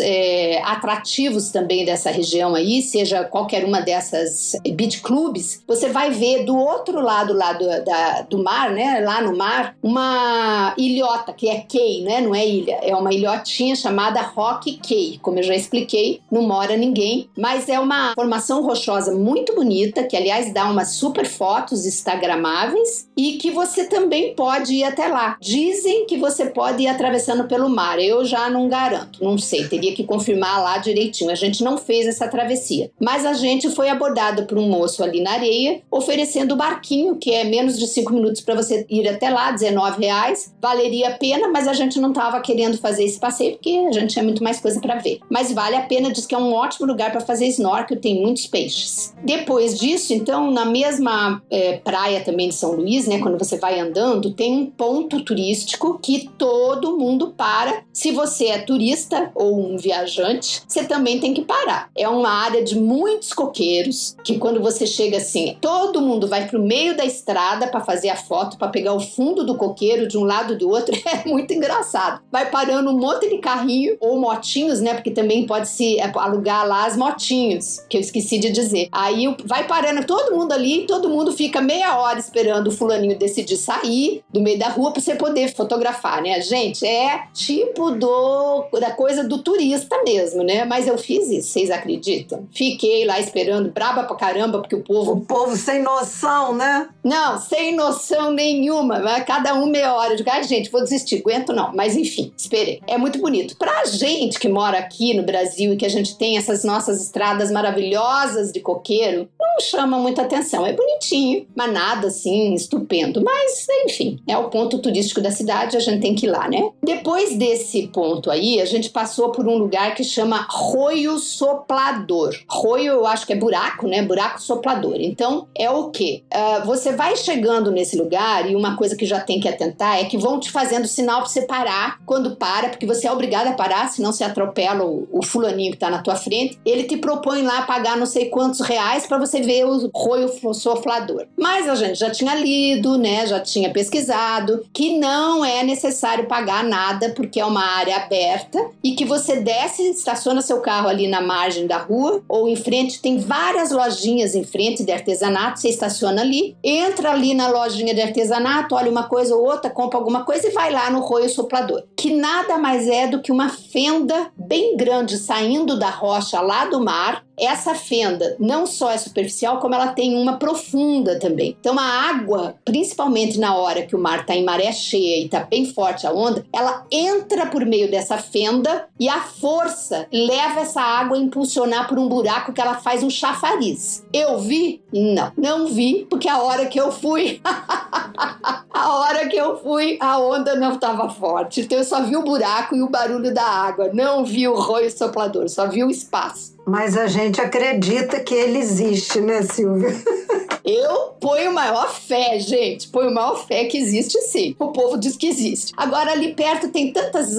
atrativos também dessa região aí, seja qualquer uma dessas beach clubs, você vai ver do outro lado lá do mar, né? Lá no mar, uma ilhota, que é quay, né? Não é ilha. É uma ilhotinha chamada Rock Cay. Como eu já expliquei, não mora ninguém, mas é uma formação rochosa muito bonita, que aliás dá umas super fotos instagramáveis e que você também pode ir até lá. Dizem que você pode ir atravessando pelo mar. Eu já não garanto, não sei, teria que confirmar lá direitinho. A gente não fez essa travessia, mas a gente foi abordado por um moço ali na areia, oferecendo o barquinho, que é menos de 5 minutos para você ir até lá, R$19. Valeria a pena, mas a gente não estava querendo fazer esse passeio, porque a gente tinha muito mais coisa para ver. Mas vale a pena, diz que é um ótimo lugar para fazer snorkel, tem muitos peixes. Depois disso, então, na mesma praia também de São Luís, né, quando você vai andando, tem um ponto turístico que todo mundo para. Se você é turista ou um viajante, você também tem que parar. É uma área de muitos coqueiros, que quando você chega assim, todo mundo vai pro meio da estrada para fazer a foto, para pegar o fundo do coqueiro de um lado e do outro. É muito engraçado. Vai parando um monte de carrinho ou motinhos, né, porque também pode se alugar lá as motinhos, que eu esqueci de dizer. Aí vai parando todo mundo ali e todo mundo fica meia hora esperando o fulaninho decidir sair do meio da rua para você poder fotografar, né? Gente, é tipo da coisa do turista mesmo, né? Mas eu fiz isso, vocês acreditam? Fiquei lá esperando, braba pra caramba, porque o povo sem noção, né? Não, sem noção nenhuma. Cada meia hora. Eu digo, gente, vou desistir, aguento não. Mas enfim, esperei. É muito bonito. Pra gente que mora aqui no Brasil e que a gente tem essas nossas estradas maravilhosas de coqueiro, não chama muita atenção. É bonitinho, mas nada assim, estupendo. Mas, enfim, é o ponto turístico da cidade, a gente tem que ir lá, né? Depois desse ponto aí, a gente passou por um lugar que chama Roio Soplador. Roio, eu acho que é buraco, né? Buraco soplador. Então, é o quê? Você vai chegando nesse lugar e uma coisa que já tem que atentar é que vão te fazendo sinal pra você parar quando para, porque você é obrigado a parar, senão você atropela o fulaninho que tá na tua frente. Ele te propõe lá pagar não sei quantos reais pra você ver o roio soplador. Mas a gente já tinha lido, né? Já tinha pesquisado que não é necessário pagar nada porque é uma área aberta e que você desce, estaciona seu carro ali na margem da rua ou em frente, tem várias lojinhas em frente de artesanato, você estaciona ali, entra ali na lojinha de artesanato, olha uma coisa ou outra, compra alguma coisa e vai lá no roio soplador, que nada mais é do que uma fenda bem grande saindo da rocha lá do mar. Essa fenda não só é superficial, como ela tem uma profunda também. Então a água, principalmente na hora que o mar está em maré cheia e está bem forte a onda, ela entra por meio dessa fenda e a força leva essa água a impulsionar por um buraco que ela faz um chafariz. Eu vi? Não vi, porque a hora que eu fui a onda não estava forte. Então eu só vi o buraco e o barulho da água, não vi o roio soplador, só vi o espaço. Mas a gente acredita que ele existe, né, Silvia? Eu ponho maior fé, gente. Ponho maior fé que existe, sim. O povo diz que existe. Agora, ali perto tem tantas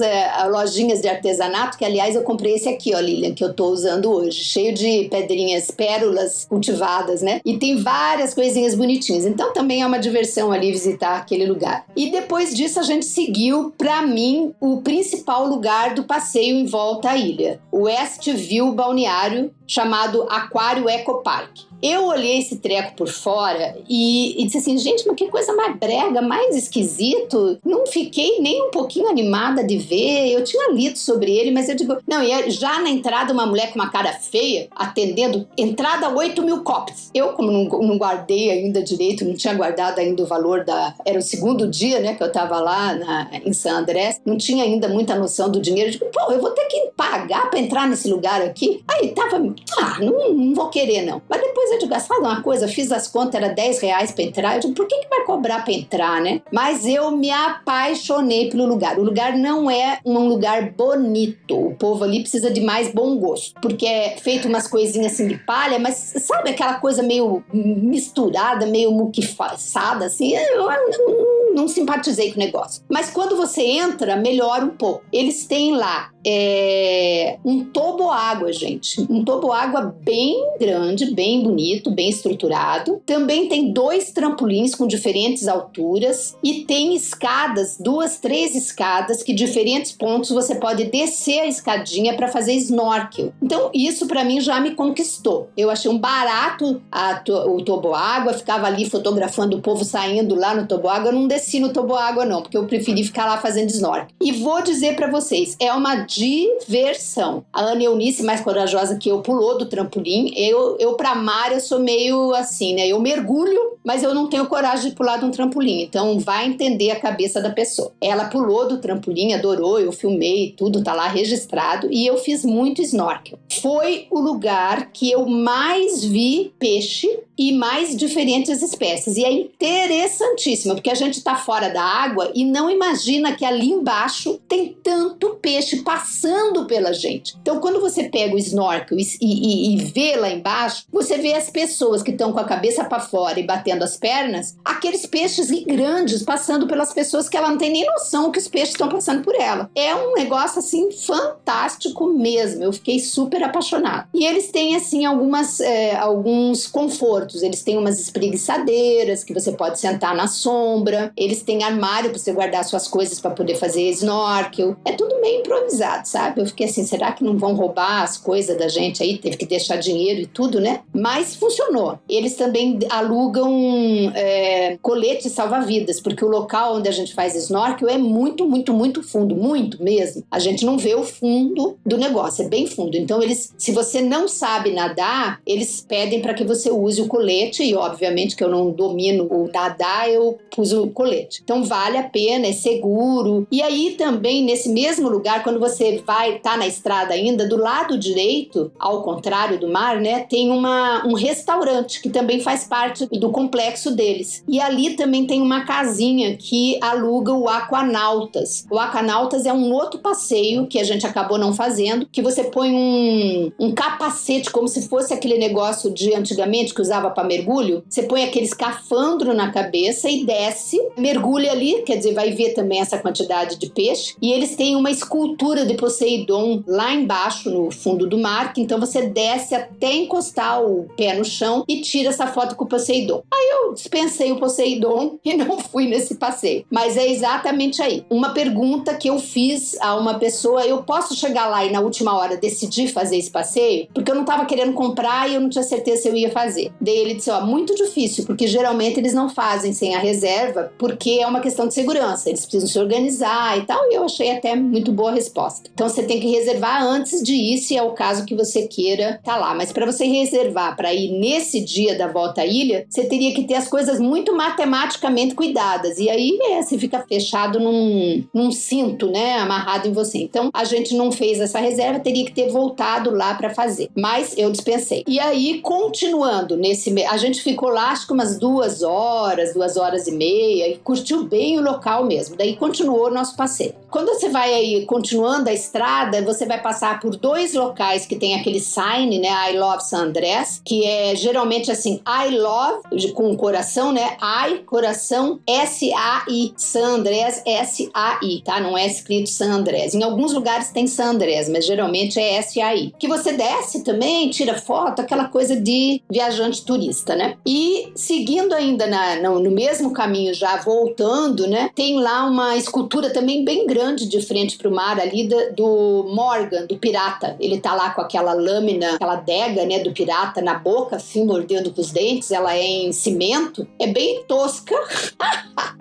lojinhas de artesanato que, aliás, eu comprei esse aqui, ó, Lilian, que eu tô usando hoje. Cheio de pedrinhas, pérolas cultivadas, né? E tem várias coisinhas bonitinhas. Então, também é uma diversão ali visitar aquele lugar. E depois disso, a gente seguiu, pra mim, o principal lugar do passeio em volta à ilha. O Westview Balneário, chamado Aquário Eco Park. Eu olhei esse treco por fora e disse assim, gente, mas que coisa mais brega, mais esquisito. Não fiquei nem um pouquinho animada de ver. Eu tinha lido sobre ele, mas eu digo... Não, e já na entrada uma mulher com uma cara feia, atendendo, entrada 8.000 copos. Eu, como não guardei ainda direito, não tinha guardado ainda o valor da... Era o segundo dia, né, que eu tava lá em San Andrés, não tinha ainda muita noção do dinheiro. Eu digo, pô, eu vou ter que pagar pra entrar nesse lugar aqui? Aí tava... não vou querer, não. Mas depois eu digo, sabe uma coisa? Fiz as contas, era R$10 pra entrar. Eu digo, por que vai cobrar pra entrar, né? Mas eu me apaixonei pelo lugar. O lugar não é um lugar bonito. O povo ali precisa de mais bom gosto. Porque é feito umas coisinhas assim de palha, mas sabe aquela coisa meio misturada, meio muquifaçada, assim? Eu não simpatizei com o negócio. Mas quando você entra, melhora um pouco. Eles têm lá um toboágua, gente. Um toboágua bem grande, bem bonito, bem estruturado. Também tem 2 trampolins com diferentes alturas e tem escadas, 2, 3 escadas que diferentes pontos você pode descer a escadinha para fazer snorkel. Então isso para mim já me conquistou. Eu achei um barato o toboágua, ficava ali fotografando o povo saindo lá no toboágua. Eu não desci no toboágua não, porque eu preferi ficar lá fazendo snorkel. E vou dizer para vocês, é uma diversão. A Ana Eunice, mais corajosa que eu, pulou do trampolim. Eu pra mar, eu sou meio assim, né? Eu mergulho, mas eu não tenho coragem de pular de um trampolim. Então, vai entender a cabeça da pessoa. Ela pulou do trampolim, adorou, eu filmei, tudo tá lá registrado. E eu fiz muito snorkel. Foi o lugar que eu mais vi peixe e mais diferentes espécies. E é interessantíssimo, porque a gente tá fora da água e não imagina que ali embaixo tem tanto peixe passando pela gente. Então, quando você pega o snorkel e vê lá embaixo, você vê as pessoas que estão com a cabeça para fora e batendo as pernas, aqueles peixes grandes passando pelas pessoas que ela não tem nem noção que os peixes estão passando por ela. É um negócio, assim, fantástico mesmo. Eu fiquei super apaixonada. E eles têm, assim, alguns confortos. Eles têm umas espreguiçadeiras que você pode sentar na sombra. Eles têm armário para você guardar suas coisas para poder fazer snorkel. É tudo meio improvisado, sabe? Eu fiquei assim, será que não vão roubar as coisas da gente aí? Teve que deixar dinheiro e tudo, né? Mas funcionou. Eles também alugam coletes salva-vidas, porque o local onde a gente faz snorkel é muito, muito, muito fundo. Muito mesmo. A gente não vê o fundo do negócio, é bem fundo. Então, se você não sabe nadar, eles pedem para que você use o colete, e obviamente que eu não domino o nadar, eu pus o colete. Então, vale a pena, é seguro. E aí, também, nesse mesmo lugar, quando você tá na estrada ainda, do lado direito, ao contrário do mar, né, tem um restaurante que também faz parte do complexo deles. E ali também tem uma casinha que aluga o Aquanautas. O Aquanautas é um outro passeio que a gente acabou não fazendo, que você põe um capacete, como se fosse aquele negócio de antigamente que usava para mergulho. Você põe aquele escafandro na cabeça e desce, mergulha ali, quer dizer, vai ver também essa quantidade de peixe. E eles têm uma escultura de Poseidon lá embaixo, no fundo do mar, que então você desce até encostar o pé no chão e tira essa foto com o Poseidon. Aí eu dispensei o Poseidon e não fui nesse passeio. Mas é exatamente aí. Uma pergunta que eu fiz a uma pessoa, eu posso chegar lá e na última hora decidir fazer esse passeio? Porque eu não estava querendo comprar e eu não tinha certeza se eu ia fazer. Daí ele disse, muito difícil, porque geralmente eles não fazem sem a reserva, porque é uma questão de segurança. Eles precisam se organizar e tal, e eu achei até muito boa a resposta. Então você tem que reservar antes de ir, se é o caso que você queira tá lá. Mas para você reservar para ir nesse dia da volta à ilha, você teria que ter as coisas muito matematicamente cuidadas. E aí você fica fechado num cinto, né, amarrado em você. Então a gente não fez essa reserva, teria que ter voltado lá para fazer. Mas eu dispensei. E aí, continuando a gente ficou lá acho que umas 2 horas e meia, curtiu bem o local mesmo. Daí continuou o nosso passeio. Quando você vai aí continuando a estrada, você vai passar por 2 locais que tem aquele sign, né? I love San Andrés, que é geralmente assim, I love, com coração, né? I, coração, S-A-I, San Andrés, S-A-I, tá? Não é escrito San Andrés. Em alguns lugares tem San Andrés, mas geralmente é S-A-I. Que você desce também, tira foto, aquela coisa de viajante turista, né? E seguindo ainda no mesmo caminho, já voltando, né? Tem lá uma escultura também bem grande de frente para o mar ali do Morgan, do pirata. Ele tá lá com aquela lâmina, aquela adega, né, do pirata na boca, assim, mordendo com os dentes. Ela é em cimento. É bem tosca,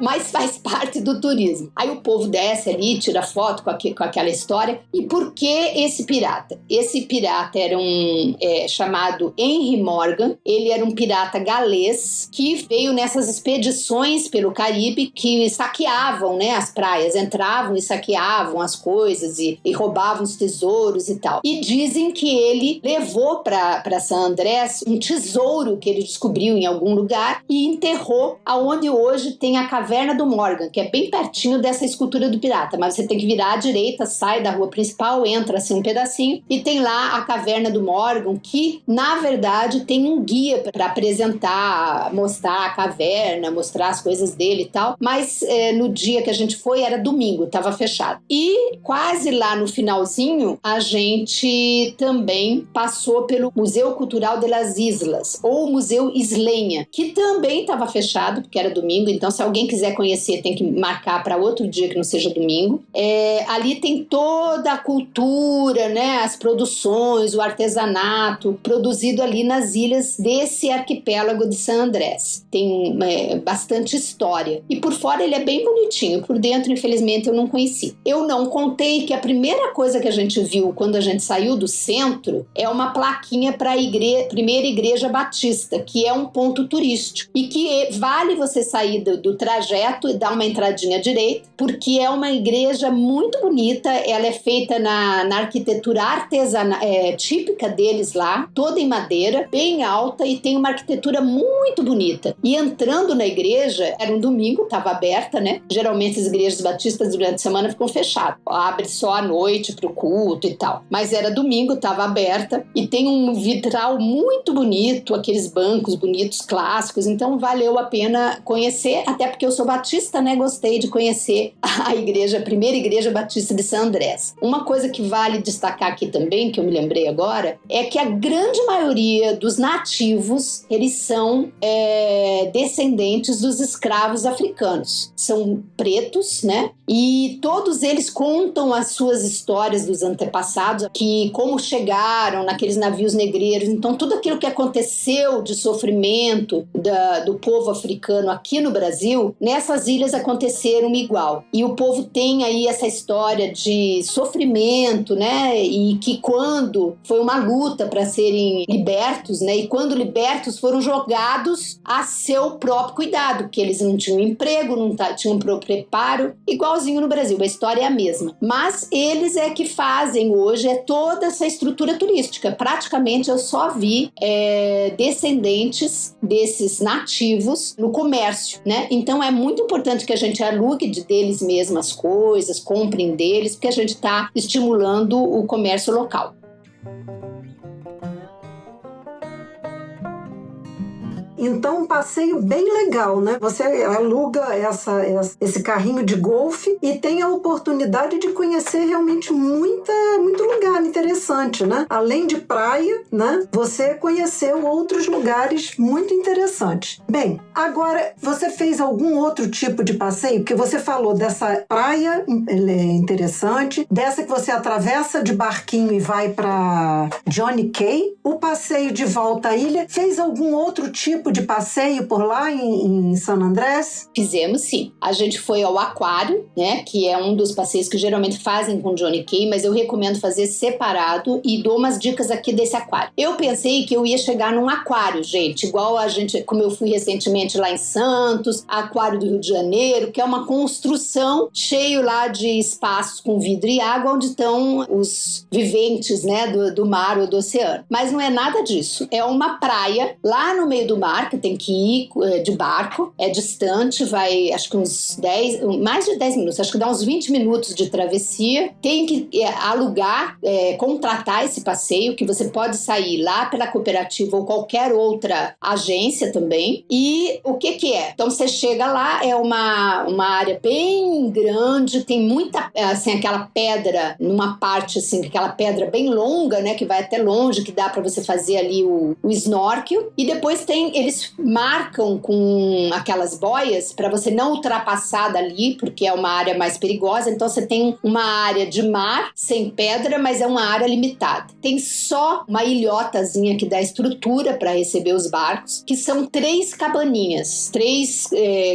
mas faz parte do turismo. Aí o povo desce ali, tira foto com aquela história. E por que esse pirata? Esse pirata era chamado Henry Morgan. Ele era um pirata galês que veio nessas expedições pelo Caribe que saqueavam, né, as praias, entravam e saqueavam as coisas e roubavam os tesouros e tal. E dizem que ele levou para San Andrés um tesouro que ele descobriu em algum lugar e enterrou aonde hoje tem a Caverna do Morgan, que é bem pertinho dessa escultura do pirata, mas você tem que virar à direita, sai da rua principal, entra assim um pedacinho e tem lá a Caverna do Morgan, que na verdade tem um guia para apresentar, mostrar a caverna, mostrar as coisas dele e tal, mas no dia que a gente foi era domingo, estava fechado. E quase lá no finalzinho a gente também passou pelo Museu Cultural de las Islas, ou Museu Islenha, que também estava fechado porque era domingo, então se alguém quiser conhecer tem que marcar para outro dia que não seja domingo. Ali tem toda a cultura, né, as produções, o artesanato produzido ali nas ilhas desse arquipélago de San Andrés. Tem bastante história. E por fora ele é bem bonitinho, por dentro infelizmente eu não conheci. Eu não contei que a primeira coisa que a gente viu quando a gente saiu do centro é uma plaquinha para a primeira igreja batista, que é um ponto turístico e que vale você sair do trajeto e dar uma entradinha à direita, porque é uma igreja muito bonita. Ela é feita na arquitetura artesanal, típica deles lá, toda em madeira, bem alta, e tem uma arquitetura muito bonita. E entrando na igreja, era um domingo, estava aberta, né? Geralmente as igrejas batistas durante a semana ficam fechadas, abre só à noite para o culto e tal. Mas era domingo, estava aberta, e tem um vitral muito bonito, aqueles bancos bonitos, clássicos, então valeu a pena conhecer, até porque eu sou batista, né? Gostei de conhecer a primeira igreja batista de San Andrés. Uma coisa que vale destacar aqui também, que eu me lembrei agora, é que a grande maioria dos nativos, eles são descendentes dos escravos africanos. São pretos, né? E todos eles contam as suas histórias dos antepassados, que como chegaram naqueles navios negreiros. Então, tudo aquilo que aconteceu de sofrimento do povo africano aqui no Brasil, nessas ilhas aconteceram igual. E o povo tem aí essa história de sofrimento, né? E que quando foi uma luta para serem libertos, né? E quando libertos foram jogados a seu próprio cuidado, porque eles não tinham emprego, não tinham preparo, igualzinho no Brasil, a história é a mesma. Mas eles é que fazem hoje toda essa estrutura turística. Praticamente eu só vi descendentes desses nativos no comércio, né? Então é muito importante que a gente alugue deles mesmas as coisas, comprem deles, porque a gente está estimulando o comércio local. Então, um passeio bem legal, né? Você aluga esse carrinho de golfe e tem a oportunidade de conhecer realmente muito lugar interessante, né? Além de praia, né? Você conheceu outros lugares muito interessantes. Bem, agora, você fez algum outro tipo de passeio? Porque você falou dessa praia, ela é interessante, dessa que você atravessa de barquinho e vai para Johnny Cay, o passeio de volta à ilha. Fez algum outro tipo de passeio por lá em San Andrés? Fizemos, sim. A gente foi ao aquário, né, que é um dos passeios que geralmente fazem com Johnny Cay, mas eu recomendo fazer separado e dou umas dicas aqui desse aquário. Eu pensei que eu ia chegar num aquário, gente, igual como eu fui recentemente lá em Santos, aquário do Rio de Janeiro, que é uma construção cheio lá de espaços com vidro e água, onde estão os viventes, né, do mar ou do oceano. Mas não é nada disso. É uma praia lá no meio do mar, mar, que tem que ir de barco, é distante, vai acho que mais de 10 minutos, acho que dá uns 20 minutos de travessia. Tem que alugar, contratar esse passeio, que você pode sair lá pela cooperativa ou qualquer outra agência também. E o que é? Então você chega lá, é uma área bem grande, tem muita, assim, aquela pedra, numa parte assim, aquela pedra bem longa, né, que vai até longe, que dá para você fazer ali o snorkel. E depois eles marcam com aquelas boias para você não ultrapassar dali, porque é uma área mais perigosa. Então você tem uma área de mar sem pedra, mas é uma área limitada. Tem só uma ilhotazinha que dá estrutura para receber os barcos, que são 3 cabaninhas, 3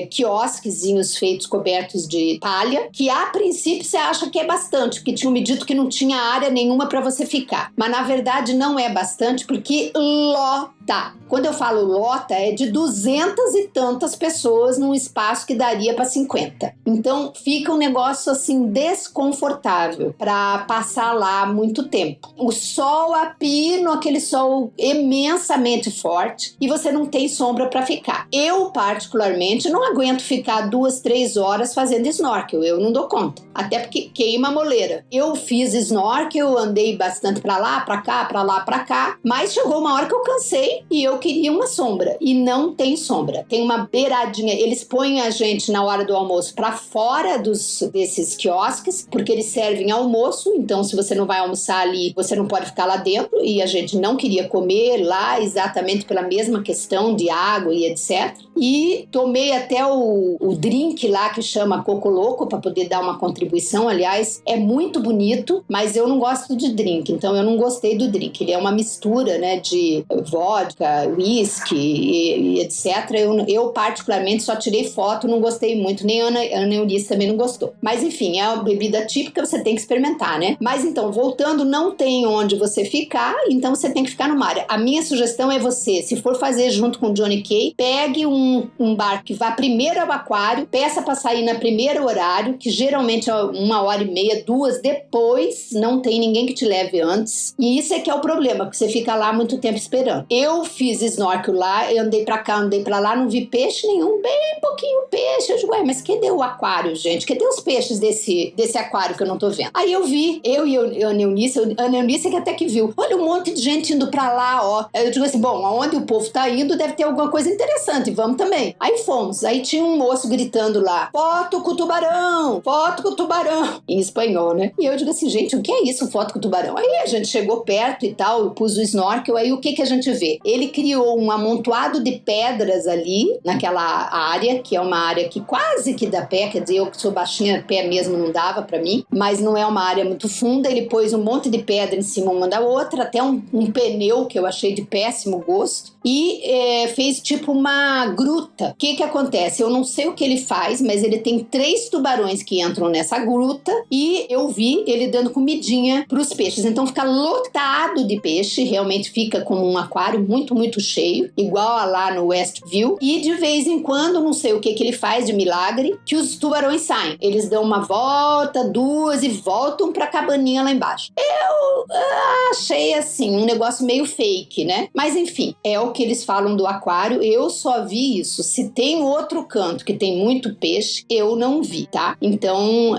quiosquezinhos feitos cobertos de palha, que a princípio você acha que é bastante, porque tinham me dito que não tinha área nenhuma para você ficar. Mas na verdade não é bastante, porque lota. Quando eu falo lota, é de 200 e tantas pessoas num espaço que daria para 50. Então fica um negócio assim desconfortável para passar lá muito tempo. O sol a pino, aquele sol imensamente forte, e você não tem sombra para ficar. Eu particularmente não aguento ficar 2, 3 horas fazendo snorkel, eu não dou conta, até porque queima a moleira. Eu fiz snorkel, andei bastante para lá, para cá, para lá, para cá, mas chegou uma hora que eu cansei e eu queria uma sombra, e não tem sombra. Tem uma beiradinha, eles põem a gente na hora do almoço para fora desses quiosques, porque eles servem almoço, então se você não vai almoçar ali, você não pode ficar lá dentro, e a gente não queria comer lá exatamente pela mesma questão de água e etc. E tomei até o drink lá que chama Coco Louco para poder dar uma contribuição. Aliás, é muito bonito, mas eu não gosto de drink, então eu não gostei do drink. Ele é uma mistura, né, de vodka, whisky e etc. Eu particularmente só tirei foto, não gostei muito, nem a Ana Eunice também não gostou. Mas enfim, é uma bebida típica, você tem que experimentar, né? Mas então, voltando, não tem onde você ficar, então você tem que ficar no mar. A minha sugestão é você, se for fazer junto com o Johnny Kay, pegue um barco que vá primeiro ao aquário, peça para sair no primeiro horário, que geralmente é 1h30, 2, depois não tem ninguém que te leve antes. E isso é que é o problema, porque você fica lá muito tempo esperando. Eu fiz snorkel lá, eu andei pra cá, andei pra lá, não vi peixe nenhum, bem pouquinho peixe. Eu digo, mas cadê o aquário, gente? Cadê os peixes desse aquário que eu não tô vendo? Aí eu vi, eu e a Ana Eunice que até que viu, olha um monte de gente indo pra lá, ó. Aí eu digo assim, bom, aonde o povo tá indo deve ter alguma coisa interessante, vamos também. Aí fomos, aí tinha um moço gritando lá, foto com o tubarão, em espanhol, né? E eu digo assim, gente, o que é isso, foto com o tubarão? Aí a gente chegou perto e tal, eu pus o snorkel, aí o que a gente vê? Ele criou um amontoado de pedras ali, naquela área, que é uma área que quase que dá pé, quer dizer, eu que sou baixinha, pé mesmo não dava pra mim, mas não é uma área muito funda. Ele pôs um monte de pedra em cima uma da outra, até um pneu que eu achei de péssimo gosto, e fez tipo uma gruta. O que acontece? Eu não sei o que ele faz, mas ele tem 3 tubarões que entram nessa gruta, e eu vi ele dando comidinha pros peixes, então fica lotado de peixe, realmente fica como um aquário muito, muito cheio, igual a lá no Westview, e de vez em quando, não sei o que ele faz de milagre, que os tubarões saem, eles dão uma volta, 2 e voltam pra cabaninha lá embaixo. Eu achei assim, um negócio meio fake, né? Mas enfim, é o que eles falam do aquário, eu só vi isso. Se tem outro canto que tem muito peixe, eu não vi, tá? Então,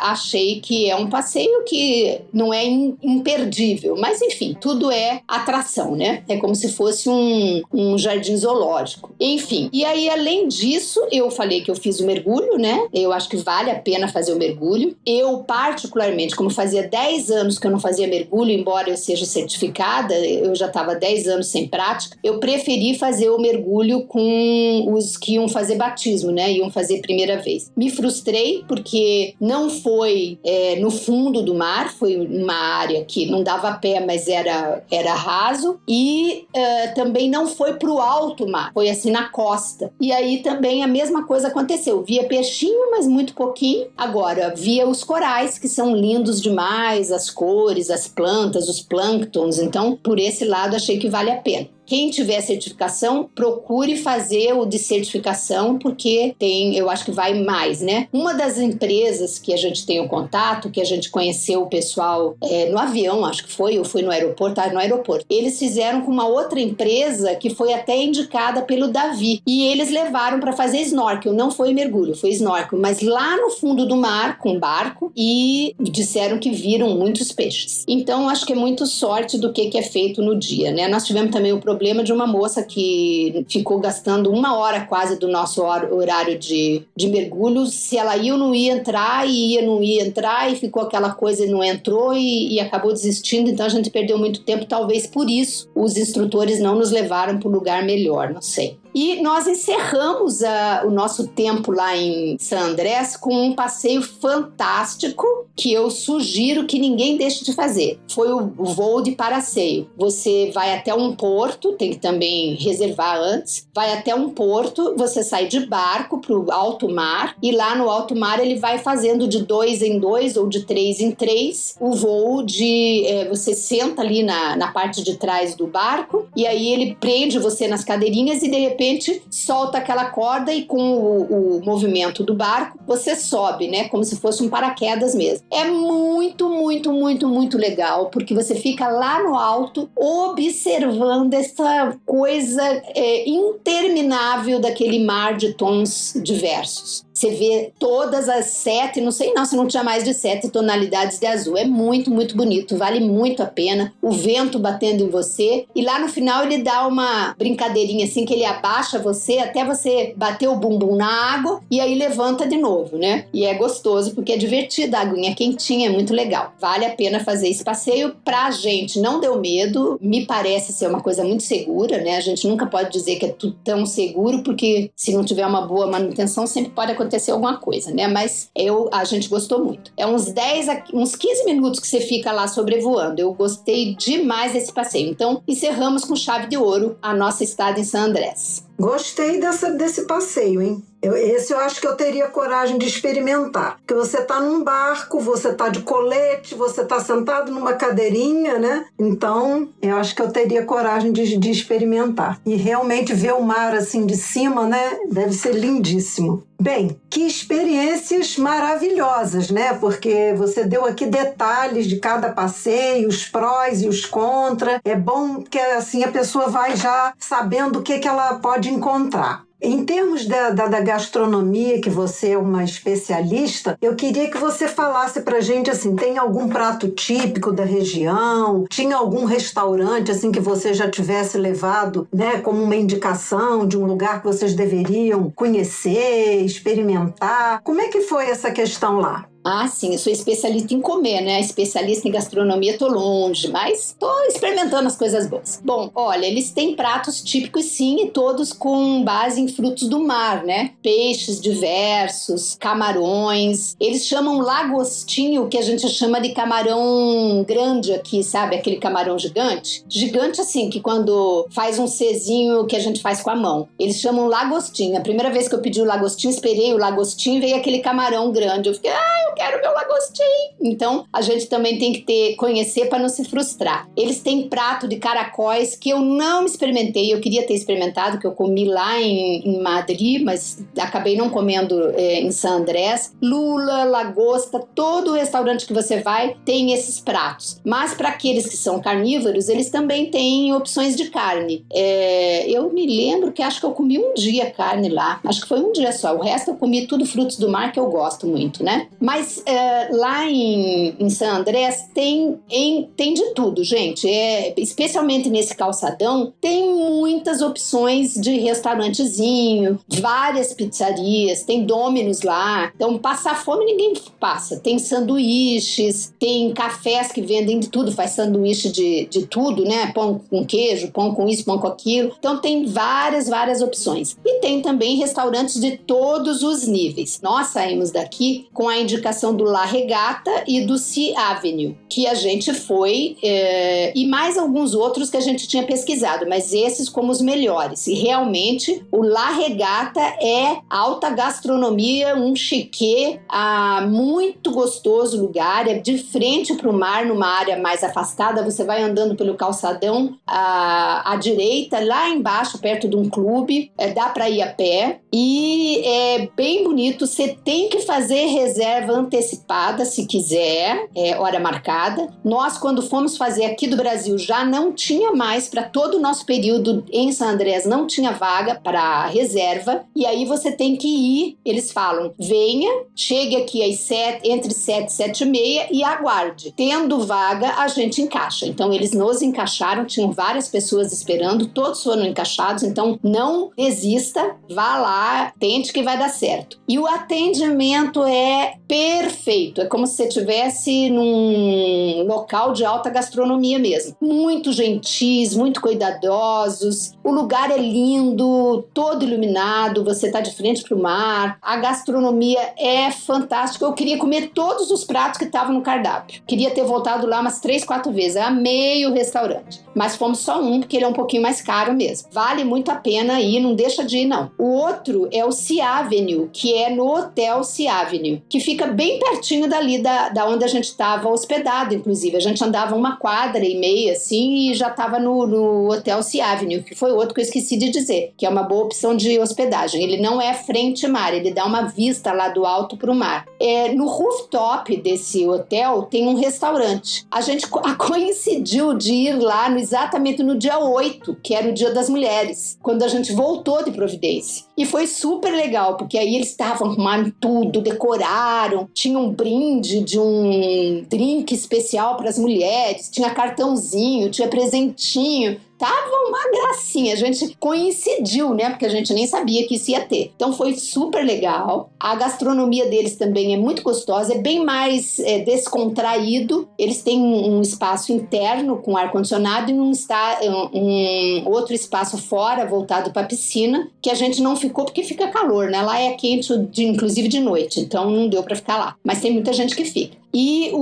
achei que é um passeio que não é imperdível, mas enfim, tudo é atração, né? É como se fosse um jardim zoológico. Enfim, e aí além disso, eu falei que eu fiz o mergulho, né? Eu acho que vale a pena fazer o mergulho. Eu particularmente, como fazia 10 anos que eu não fazia mergulho, embora eu seja certificada, eu já estava 10 anos sem prática, eu preferi fazer o mergulho com os que iam fazer batismo, né? Iam fazer primeira vez. Me frustrei porque não foi no fundo do mar, foi uma área que não dava pé, mas era raso, e também não foi pro alto mar, foi assim na costa. E aí também a mesma coisa aconteceu. Via peixinho, mas muito pouquinho. Agora, via os corais, que são lindos demais, as cores, as plantas, os plânctons. Então, por esse lado, achei que vale a pena. quem tiver certificação, procure fazer o de certificação, porque eu acho que vai mais, né? Uma das empresas que a gente tem o contato, que a gente conheceu o pessoal no avião, acho que foi, ou foi no aeroporto, eles fizeram com uma outra empresa que foi até indicada pelo Davi, e eles levaram para fazer snorkel, não foi mergulho, foi snorkel, mas lá no fundo do mar, com barco, e disseram que viram muitos peixes. Então, acho que é muito sorte do que é feito no dia, né? Nós tivemos também o problema de uma moça que ficou gastando 1 hora quase do nosso horário de mergulho, se ela ia ou não ia entrar, e não ia entrar, e ficou aquela coisa e não entrou, e acabou desistindo. Então a gente perdeu muito tempo, talvez por isso os instrutores não nos levaram para um lugar melhor, não sei. E nós encerramos o nosso tempo lá em San Andrés com um passeio fantástico que eu sugiro que ninguém deixe de fazer. Foi o voo de paraceio. Você vai até um porto, tem que também reservar antes, vai até um porto, você sai de barco para o alto mar, e lá no alto mar ele vai fazendo de 2 em 2 ou de 3 em 3 o voo você senta ali na parte de trás do barco, e aí ele prende você nas cadeirinhas e de repente solta aquela corda, e com o movimento do barco você sobe, né? Como se fosse um paraquedas mesmo. É muito, muito, muito, muito legal, porque você fica lá no alto observando essa coisa interminável daquele mar de tons diversos. Você vê todas as 7, não sei não, se não tinha mais de 7 tonalidades de azul. É muito, muito bonito, vale muito a pena. O vento batendo em você, e lá no final ele dá uma brincadeirinha assim, que ele abaixa você até você bater o bumbum na água, e aí levanta de novo, né? E é gostoso, porque é divertido, a aguinha quentinha, é muito legal. Vale a pena fazer esse passeio. Pra gente não deu medo, me parece ser uma coisa muito segura, né? A gente nunca pode dizer que é tudo tão seguro, porque se não tiver uma boa manutenção, sempre pode acontecer alguma coisa, né? Mas a gente gostou muito. É uns 15 minutos que você fica lá sobrevoando. Eu gostei demais desse passeio. Então, encerramos com chave de ouro a nossa estada em San Andrés. Gostei desse passeio, hein? Esse eu acho que eu teria coragem de experimentar. Porque você tá num barco, você tá de colete, você tá sentado numa cadeirinha, né? Então, eu acho que eu teria coragem de experimentar. E realmente ver o mar assim de cima, né? Deve ser lindíssimo. Bem, que experiências maravilhosas, né? Porque você deu aqui detalhes de cada passeio, os prós e os contras. É bom que assim a pessoa vai já sabendo o que ela pode encontrar. Em termos da gastronomia, que você é uma especialista, eu queria que você falasse pra gente, assim, tem algum prato típico da região? Tinha algum restaurante, assim, que você já tivesse levado, né, como uma indicação de um lugar que vocês deveriam conhecer, experimentar? Como é que foi essa questão lá? Ah, sim, eu sou especialista em comer, né? Especialista em gastronomia, tô longe, mas tô experimentando as coisas boas. Bom, olha, eles têm pratos típicos, sim, e todos com base em frutos do mar, né? Peixes diversos, camarões. Eles chamam lagostinho, que a gente chama de camarão grande aqui, sabe? Aquele camarão gigante. Gigante, assim, que quando faz um Czinho que a gente faz com a mão. Eles chamam lagostinho. A primeira vez que eu pedi o lagostinho, esperei o lagostinho, veio aquele camarão grande. Eu fiquei, eu quero meu lagostim. Então, a gente também tem que conhecer para não se frustrar. Eles têm prato de caracóis que eu não experimentei, eu queria ter experimentado, que eu comi lá em Madrid, mas acabei não comendo em San Andrés. Lula, lagosta, todo restaurante que você vai tem esses pratos. Mas para aqueles que são carnívoros, eles também têm opções de carne. Eu me lembro que acho que eu comi um dia carne lá, acho que foi um dia só, o resto eu comi tudo frutos do mar, que eu gosto muito, né? Mas lá em San Andrés tem de tudo, gente. Especialmente nesse calçadão, tem muitas opções de restaurantezinho, várias pizzarias, tem Domino's lá. Então, passar fome ninguém passa. Tem sanduíches, tem cafés que vendem de tudo, faz sanduíche de tudo, né? Pão com queijo, pão com isso, pão com aquilo. Então, tem várias opções. E tem também restaurantes de todos os níveis. Nós saímos daqui com a indicação indicação do La Regata e do Sea Avenue, que a gente foi, e mais alguns outros que a gente tinha pesquisado, mas esses como os melhores. E realmente o La Regata é alta gastronomia, um chiquê, muito gostoso lugar, é de frente para o mar, numa área mais afastada. Você vai andando pelo calçadão à direita, lá embaixo, perto de um clube, dá para ir a pé e é bem bonito. Você tem que fazer reserva antecipada se quiser, hora marcada. Nós, quando fomos fazer aqui do Brasil, já não tinha mais, para todo o nosso período em San Andrés, não tinha vaga para reserva, e aí você tem que ir. Eles falam, venha, chegue aqui entre 7 e 7 e meia e aguarde. Tendo vaga, a gente encaixa. Então eles nos encaixaram, tinham várias pessoas esperando, todos foram encaixados, então não desista, vá lá, tente que vai dar certo. E o atendimento é perfeito, é como se você estivesse num local de alta gastronomia mesmo. Muito gentis, muito cuidadosos, o lugar é lindo, todo iluminado, você está de frente para o mar, a gastronomia é fantástica. Eu queria comer todos os pratos que estavam no cardápio. Queria ter voltado lá umas 3, 4 vezes. Eu amei o restaurante. Mas fomos só um, porque ele é um pouquinho mais caro mesmo. Vale muito a pena ir, não deixa de ir, não. O outro é o Sea Avenue, que é no Hotel Sea Avenue, que fica bem pertinho dali da onde a gente estava hospedado, inclusive. A gente andava 1,5 quadras, assim, e já estava no Hotel Sea Avenue, que foi outro que eu esqueci de dizer, que é uma boa opção de hospedagem. Ele não é frente mar, ele dá uma vista lá do alto para o mar. No rooftop desse hotel tem um restaurante. A gente coincidiu de ir lá exatamente no dia 8, que era o Dia das Mulheres, quando a gente voltou de Providência. E foi super legal, porque aí eles estavam arrumando tudo, decoraram, tinha um brinde de um drink especial para as mulheres, tinha cartãozinho, tinha presentinho. Tava uma gracinha, a gente coincidiu, né? Porque a gente nem sabia que isso ia ter. Então foi super legal. A gastronomia deles também é muito gostosa, é bem mais descontraído. Eles têm um espaço interno com ar-condicionado e um outro espaço fora, voltado para a piscina, que a gente não ficou porque fica calor, né? Lá é quente, inclusive de noite, então não deu para ficar lá. Mas tem muita gente que fica. E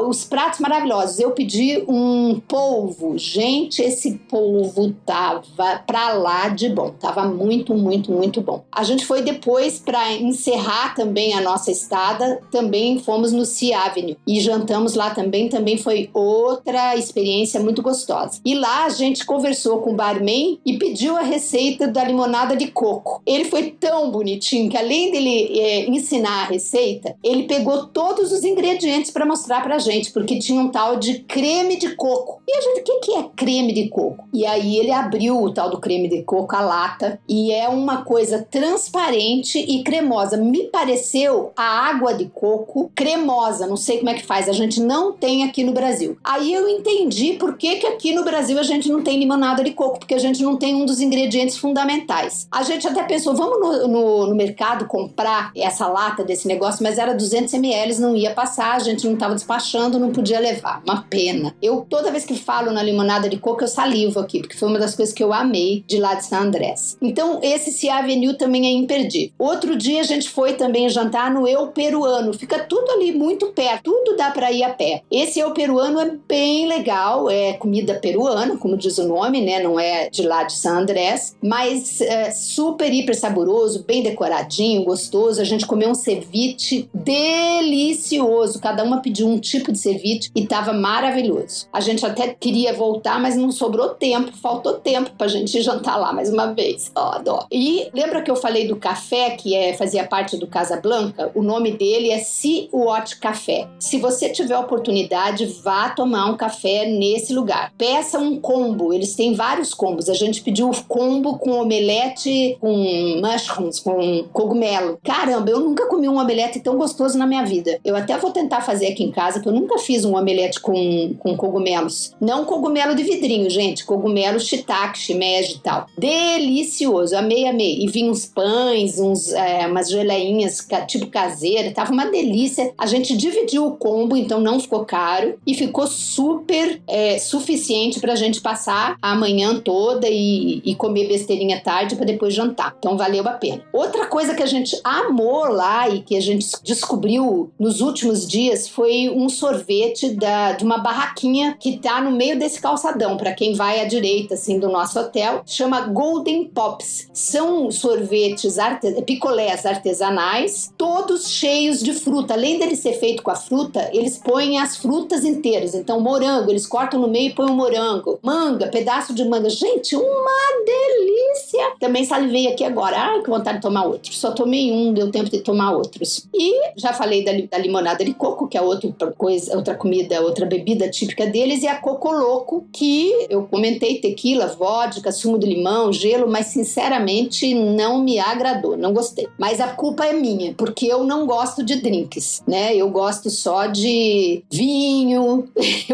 os pratos maravilhosos. Eu pedi um polvo. Gente, esse polvo tava pra lá de bom. Tava muito, muito, muito bom. A gente foi depois, para encerrar também a nossa estada, também fomos no Sea Avenue e jantamos lá também. Também foi outra experiência muito gostosa. E lá a gente conversou com o barman e pediu a receita da limonada de coco. Ele foi tão bonitinho que, além dele ensinar a receita, ele pegou todos os ingredientes para mostrar pra gente, porque tinha um tal de creme de coco. E a gente, o que é creme de coco? E aí ele abriu o tal do creme de coco, a lata, e é uma coisa transparente e cremosa. Me pareceu a água de coco cremosa, não sei como é que faz, a gente não tem aqui no Brasil. Aí eu entendi por que aqui no Brasil a gente não tem limonada de coco, porque a gente não tem um dos ingredientes fundamentais. A gente até pensou, vamos no mercado comprar essa lata desse negócio, mas era 200 ml, não ia passar, a gente não estava despachando, não podia levar. Uma pena. Eu, toda vez que falo na limonada de coco, eu salivo aqui, porque foi uma das coisas que eu amei de lá de San Andrés. Então, esse Sea Avenue também é imperdível. Outro dia a gente foi também jantar no Eu Peruano. Fica tudo ali muito perto, tudo dá para ir a pé. Esse Eu Peruano é bem legal, é comida peruana, como diz o nome, né? Não é de lá de San Andrés, mas super, hiper saboroso, bem decoradinho, gostoso. A gente comeu um ceviche delicioso. Cada uma pediu um tipo de ceviche e tava maravilhoso. A gente até queria voltar, mas não sobrou tempo, faltou tempo pra gente jantar lá mais uma vez. Ó, dó. E lembra que eu falei do café, que fazia parte do Casablanca? O nome dele é Sea Watch Café. Se você tiver oportunidade, vá tomar um café nesse lugar. Peça um combo, eles têm vários combos. A gente pediu o combo com omelete, com mushrooms, com cogumelo. Caramba, eu nunca comi um omelete tão gostoso na minha vida. Eu até vou tentar tentar fazer aqui em casa, que eu nunca fiz um omelete com cogumelos. Não cogumelo de vidrinho, gente. Cogumelo shiitake, shimeji e tal. Delicioso. Amei. E vinha uns pães, umas geleinhas tipo caseira. Tava uma delícia. A gente dividiu o combo, então não ficou caro. E ficou super suficiente pra gente passar a manhã toda e comer besteirinha tarde pra depois jantar. Então valeu a pena. Outra coisa que a gente amou lá e que a gente descobriu nos últimos dias foi um sorvete de uma barraquinha que tá no meio desse calçadão, pra quem vai à direita assim do nosso hotel. Chama Golden Pops. São sorvetes, picolés artesanais, todos cheios de fruta. Além dele ser feito com a fruta, eles põem as frutas inteiras. Então morango, eles cortam no meio e põem um morango. Manga, pedaço de manga. Gente, uma delícia! Também salivei aqui agora. Ai, que vontade de tomar outro. Só tomei um, deu tempo de tomar outros. E já falei da limonada de coco, que é outra comida, outra bebida típica deles, e a Coco Loco, que eu comentei tequila, vodka, sumo de limão, gelo, mas sinceramente não me agradou, não gostei. Mas a culpa é minha, porque eu não gosto de drinks, né? Eu gosto só de vinho,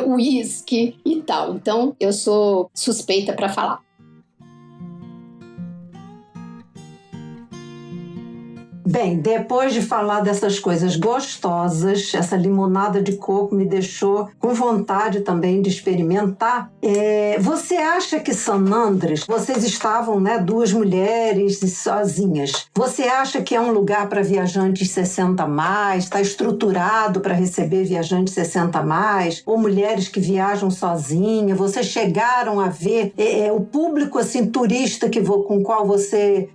uísque e tal. Então eu sou suspeita para falar. Bem, depois de falar dessas coisas gostosas, essa limonada de coco me deixou com vontade também de experimentar. Você acha que San Andrés, vocês estavam, né, 2 mulheres sozinhas, você acha que é um lugar para viajantes 60+, está estruturado para receber viajantes 60+, ou mulheres que viajam sozinhas? Vocês chegaram a ver o público assim, turista com o qual você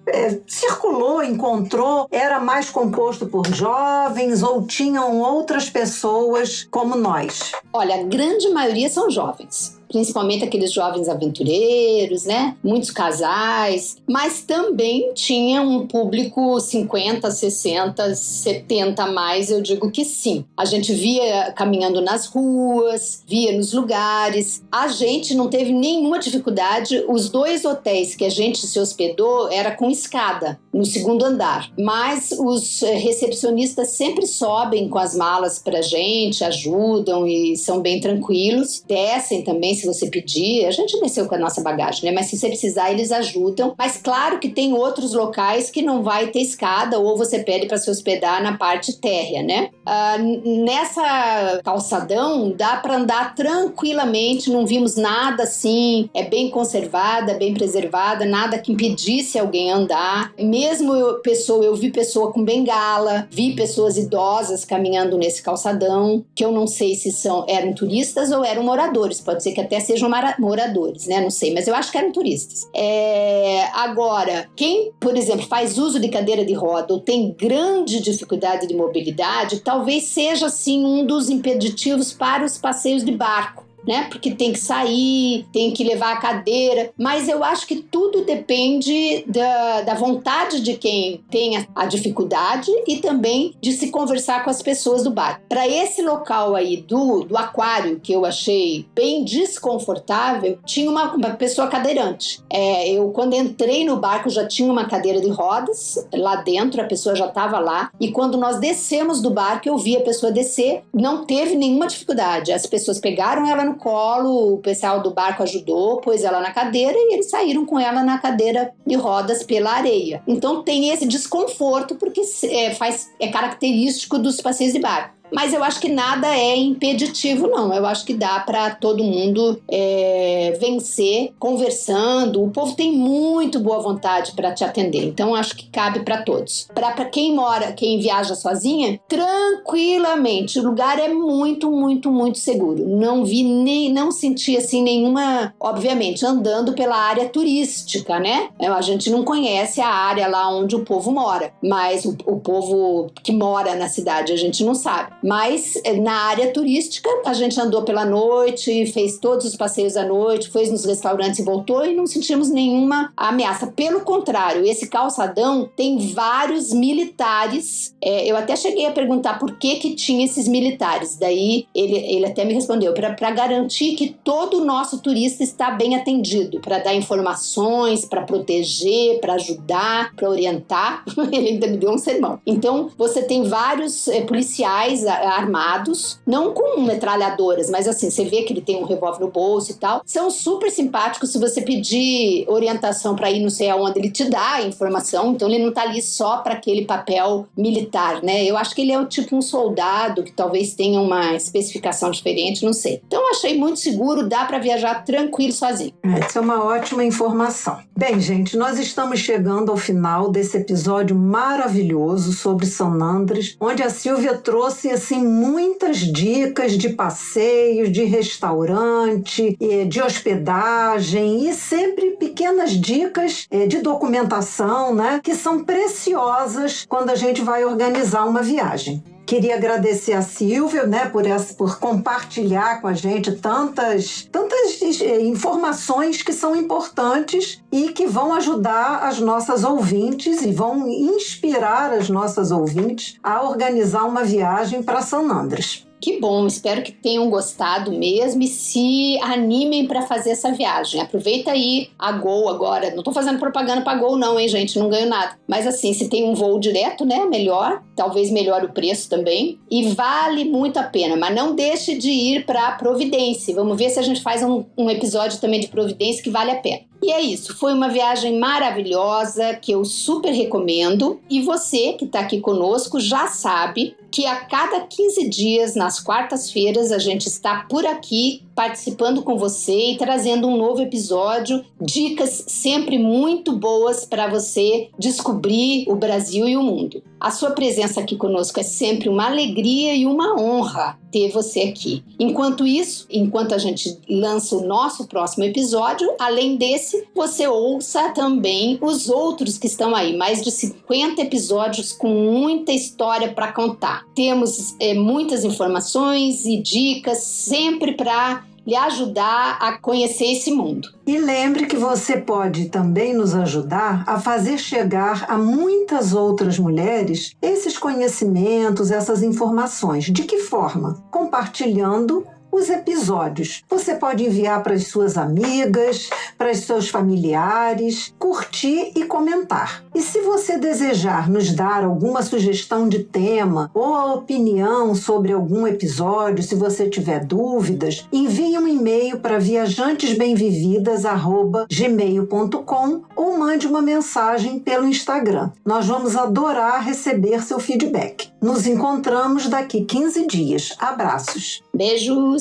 circulou, encontrou? Era mais composto por jovens ou tinham outras pessoas como nós? Olha, a grande maioria são jovens. Principalmente aqueles jovens aventureiros, né? Muitos casais, mas também tinha um público 50, 60, 70 mais, eu digo que sim. A gente via caminhando nas ruas, via nos lugares. A gente não teve nenhuma dificuldade. Os 2 hotéis que a gente se hospedou era com escada, no 2º andar. Mas os recepcionistas sempre sobem com as malas pra gente, ajudam e são bem tranquilos. Descem também, se você pedir. A gente desceu com a nossa bagagem, né? Mas se você precisar, eles ajudam. Mas claro que tem outros locais que não vai ter escada ou você pede para se hospedar na parte térrea, né? Nessa calçadão dá para andar tranquilamente, não vimos nada assim, é bem conservada, bem preservada, nada que impedisse alguém andar. Mesmo eu vi pessoa com bengala, vi pessoas idosas caminhando nesse calçadão, que eu não sei se eram turistas ou eram moradores, pode ser que até sejam moradores, né? Não sei, mas eu acho que eram turistas. Agora, quem, por exemplo, faz uso de cadeira de roda ou tem grande dificuldade de mobilidade, talvez seja, assim, um dos impeditivos para os passeios de barco, né? Porque tem que sair, tem que levar a cadeira, mas eu acho que tudo depende da vontade de quem tem a dificuldade e também de se conversar com as pessoas do barco. Para esse local aí do aquário, que eu achei bem desconfortável, tinha uma pessoa cadeirante. Eu, quando entrei no barco, já tinha uma cadeira de rodas lá dentro, a pessoa já estava lá, e quando nós descemos do barco, eu vi a pessoa descer, não teve nenhuma dificuldade. As pessoas pegaram ela no colo, o pessoal do barco ajudou, pôs ela na cadeira e eles saíram com ela na cadeira de rodas pela areia. Então tem esse desconforto porque é característico dos passeios de barco. Mas eu acho que nada é impeditivo, não. Eu acho que dá para todo mundo vencer conversando. O povo tem muito boa vontade para te atender. Então, acho que cabe para todos. Para quem viaja sozinha, tranquilamente. O lugar é muito, muito, muito seguro. Não senti assim nenhuma... Obviamente, andando pela área turística, né? A gente não conhece a área lá onde o povo mora. Mas o povo que mora na cidade, a gente não sabe. Mas na área turística, a gente andou pela noite, fez todos os passeios à noite, foi nos restaurantes e voltou e não sentimos nenhuma ameaça. Pelo contrário, esse calçadão tem vários militares. Eu até cheguei a perguntar por que tinha esses militares. Daí ele até me respondeu, para garantir que todo o nosso turista está bem atendido, para dar informações, para proteger, para ajudar, para orientar. Ele ainda me deu um sermão. Então, você tem vários policiais armados, não com metralhadoras, mas assim, você vê que ele tem um revólver no bolso e tal. São super simpáticos. Se você pedir orientação para ir não sei aonde, ele te dá a informação. Então ele não tá ali só para aquele papel militar, né? Eu acho que ele é tipo um soldado que talvez tenha uma especificação diferente, não sei. Então eu achei muito seguro, dá para viajar tranquilo sozinho. Essa é uma ótima informação. Bem, gente, nós estamos chegando ao final desse episódio maravilhoso sobre Sanandres, onde a Silvia trouxe assim muitas dicas de passeios, de restaurante, de hospedagem e sempre pequenas dicas de documentação, né, que são preciosas quando a gente vai organizar uma viagem. Queria agradecer a Silvia, né, por compartilhar com a gente tantas informações que são importantes e que vão ajudar as nossas ouvintes e vão inspirar as nossas ouvintes a organizar uma viagem para Sanandres. Que bom, espero que tenham gostado mesmo e se animem para fazer essa viagem. Aproveita aí a Gol agora. Não tô fazendo propaganda para Gol não, hein, gente? Não ganho nada. Mas assim, se tem um voo direto, né, melhor. Talvez melhore o preço também. E vale muito a pena. Mas não deixe de ir para Providência. Vamos ver se a gente faz um episódio também de Providência que vale a pena. E é isso, foi uma viagem maravilhosa que eu super recomendo. E você que está aqui conosco já sabe que a cada 15 dias, nas quartas-feiras, a gente está por aqui participando com você e trazendo um novo episódio, dicas sempre muito boas para você descobrir o Brasil e o mundo. A sua presença aqui conosco é sempre uma alegria e uma honra ter você aqui. Enquanto isso, enquanto a gente lança o nosso próximo episódio, além desse, você ouça também os outros que estão aí, mais de 50 episódios com muita história para contar. Temos muitas informações e dicas sempre para lhe ajudar a conhecer esse mundo. E lembre que você pode também nos ajudar a fazer chegar a muitas outras mulheres esses conhecimentos, essas informações. De que forma? Compartilhando os episódios. Você pode enviar para as suas amigas, para os seus familiares, curtir e comentar. E se você desejar nos dar alguma sugestão de tema ou a opinião sobre algum episódio, se você tiver dúvidas, envie um e-mail para viajantes-bem-vividas@gmail.com ou mande uma mensagem pelo Instagram. Nós vamos adorar receber seu feedback. Nos encontramos daqui 15 dias. Abraços! Beijos!